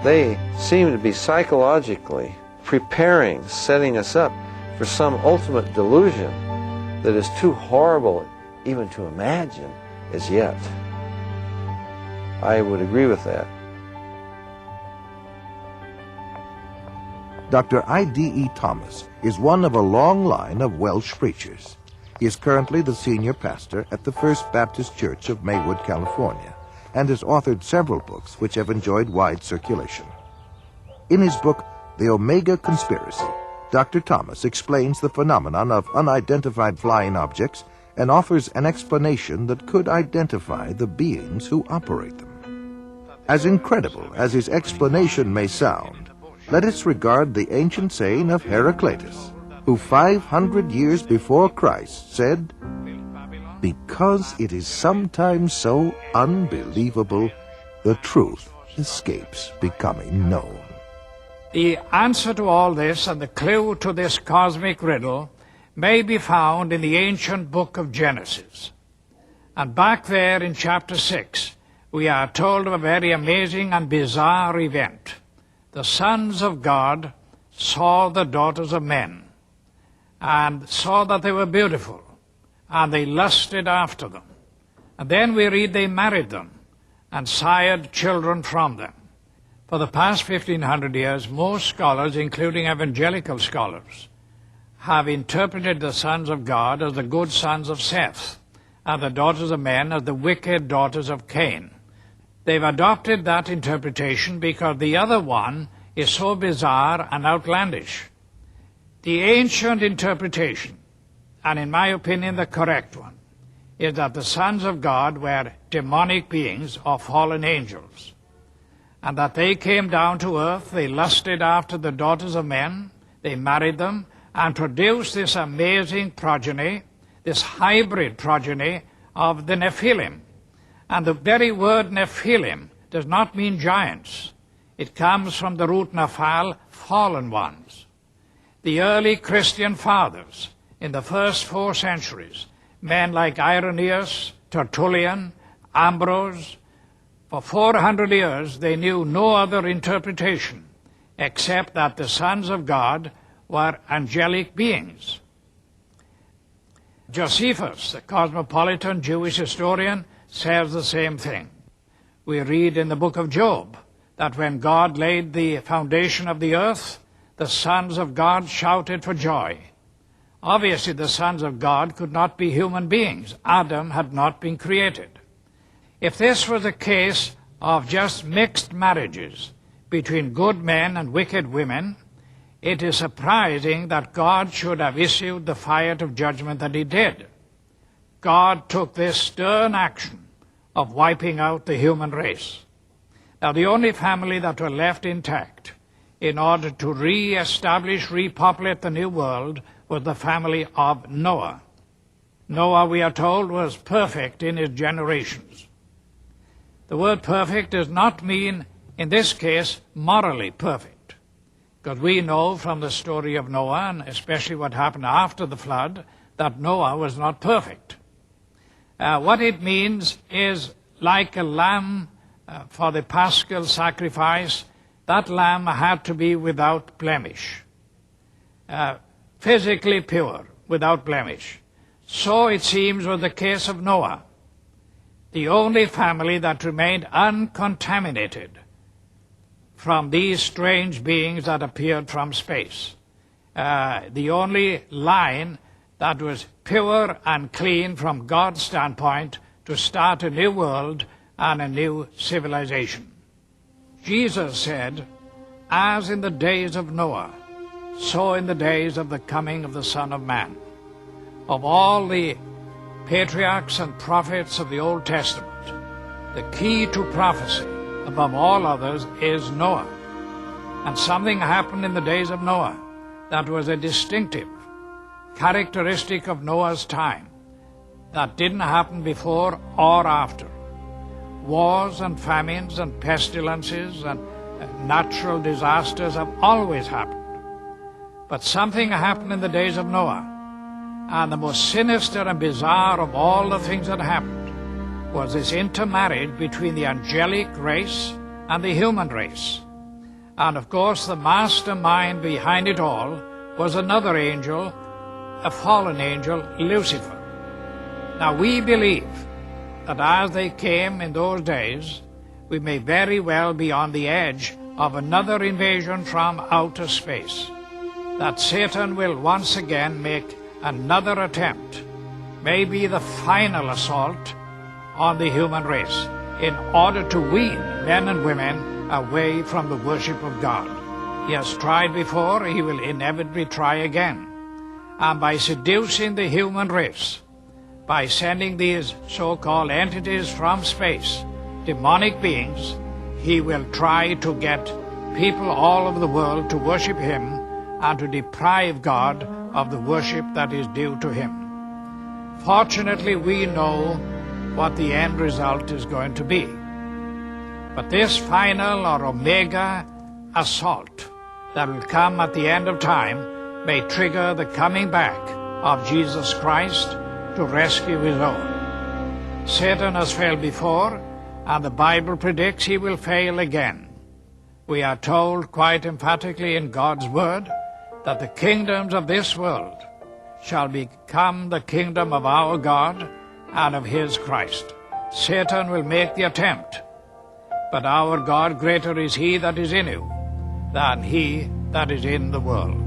They seem to be psychologically preparing, setting us up for some ultimate delusion that is too horrible even to imagine as yet. I would agree with that. Dr. I.D.E. Thomas is one of a long line of Welsh preachers. He is currently the senior pastor at the First Baptist Church of Maywood, California, and has authored several books which have enjoyed wide circulation. In his book, The Omega Conspiracy, Dr. Thomas explains the phenomenon of unidentified flying objects and offers an explanation that could identify the beings who operate them. As incredible as his explanation may sound, let us regard the ancient saying of Heraclitus, who 500 years before Christ said, because it is sometimes so unbelievable, the truth escapes becoming known. The answer to all this and the clue to this cosmic riddle may be found in the ancient book of Genesis. And back there in chapter 6, we are told of a very amazing and bizarre event. The sons of God saw the daughters of men and saw that they were beautiful, and they lusted after them. And then we read they married them and sired children from them. For the past 1,500 years, most scholars, including evangelical scholars, have interpreted the sons of God as the good sons of Seth, and the daughters of men as the wicked daughters of Cain. They've adopted that interpretation because the other one is so bizarre and outlandish. The ancient interpretation, and in my opinion the correct one, is that the sons of God were demonic beings or fallen angels, and that they came down to earth, they lusted after the daughters of men, they married them, and produced this amazing progeny, this hybrid progeny of the Nephilim. And the very word Nephilim does not mean giants. It comes from the root Nephal, fallen ones. The early Christian fathers in the first 4 centuries, men like Irenaeus, Tertullian, Ambrose, for 400 years they knew no other interpretation except that the sons of God were angelic beings. Josephus, the cosmopolitan Jewish historian, says the same thing. We read in the book of Job that when God laid the foundation of the earth, the sons of God shouted for joy. Obviously, the sons of God could not be human beings. Adam had not been created. If this was a case of just mixed marriages between good men and wicked women, it is surprising that God should have issued the fire of judgment that he did. God took this stern action of wiping out the human race. Now, the only family that were left intact in order to re-establish, repopulate the new world was the family of Noah. Noah, we are told, was perfect in his generations. The word perfect does not mean, in this case, morally perfect. Because we know from the story of Noah, and especially what happened after the flood, that Noah was not perfect. What it means is like a lamb for the paschal sacrifice, that lamb had to be without blemish, physically pure, without blemish. So it seems was the case of Noah, the only family that remained uncontaminated from these strange beings that appeared from space. The only line that was pure and clean from God's standpoint to start a new world and a new civilization. Jesus said, as in the days of Noah, so in the days of the coming of the Son of Man. Of all the patriarchs and prophets of the Old Testament, the key to prophecy above all others is Noah. And something happened in the days of Noah that was a distinctive characteristic of Noah's time that didn't happen before or after. Wars and famines and pestilences and natural disasters have always happened. But something happened in the days of Noah, and the most sinister and bizarre of all the things that happened was this intermarriage between the angelic race and the human race. And of course the mastermind behind it all was another angel, a fallen angel, Lucifer. Now we believe that as they came in those days, we may very well be on the edge of another invasion from outer space, that Satan will once again make another attempt, maybe the final assault on the human race, in order to wean men and women away from the worship of God. He has tried before, he will inevitably try again. And by seducing the human race, by sending these so-called entities from space, demonic beings, he will try to get people all over the world to worship him and to deprive God of the worship that is due to him. Fortunately, we know what the end result is going to be. But this final or omega assault that will come at the end of time may trigger the coming back of Jesus Christ to rescue his own. Satan has failed before, and the Bible predicts he will fail again. We are told quite emphatically in God's Word that the kingdoms of this world shall become the kingdom of our God and of his Christ. Satan will make the attempt, but our God, greater is he that is in you than he that is in the world.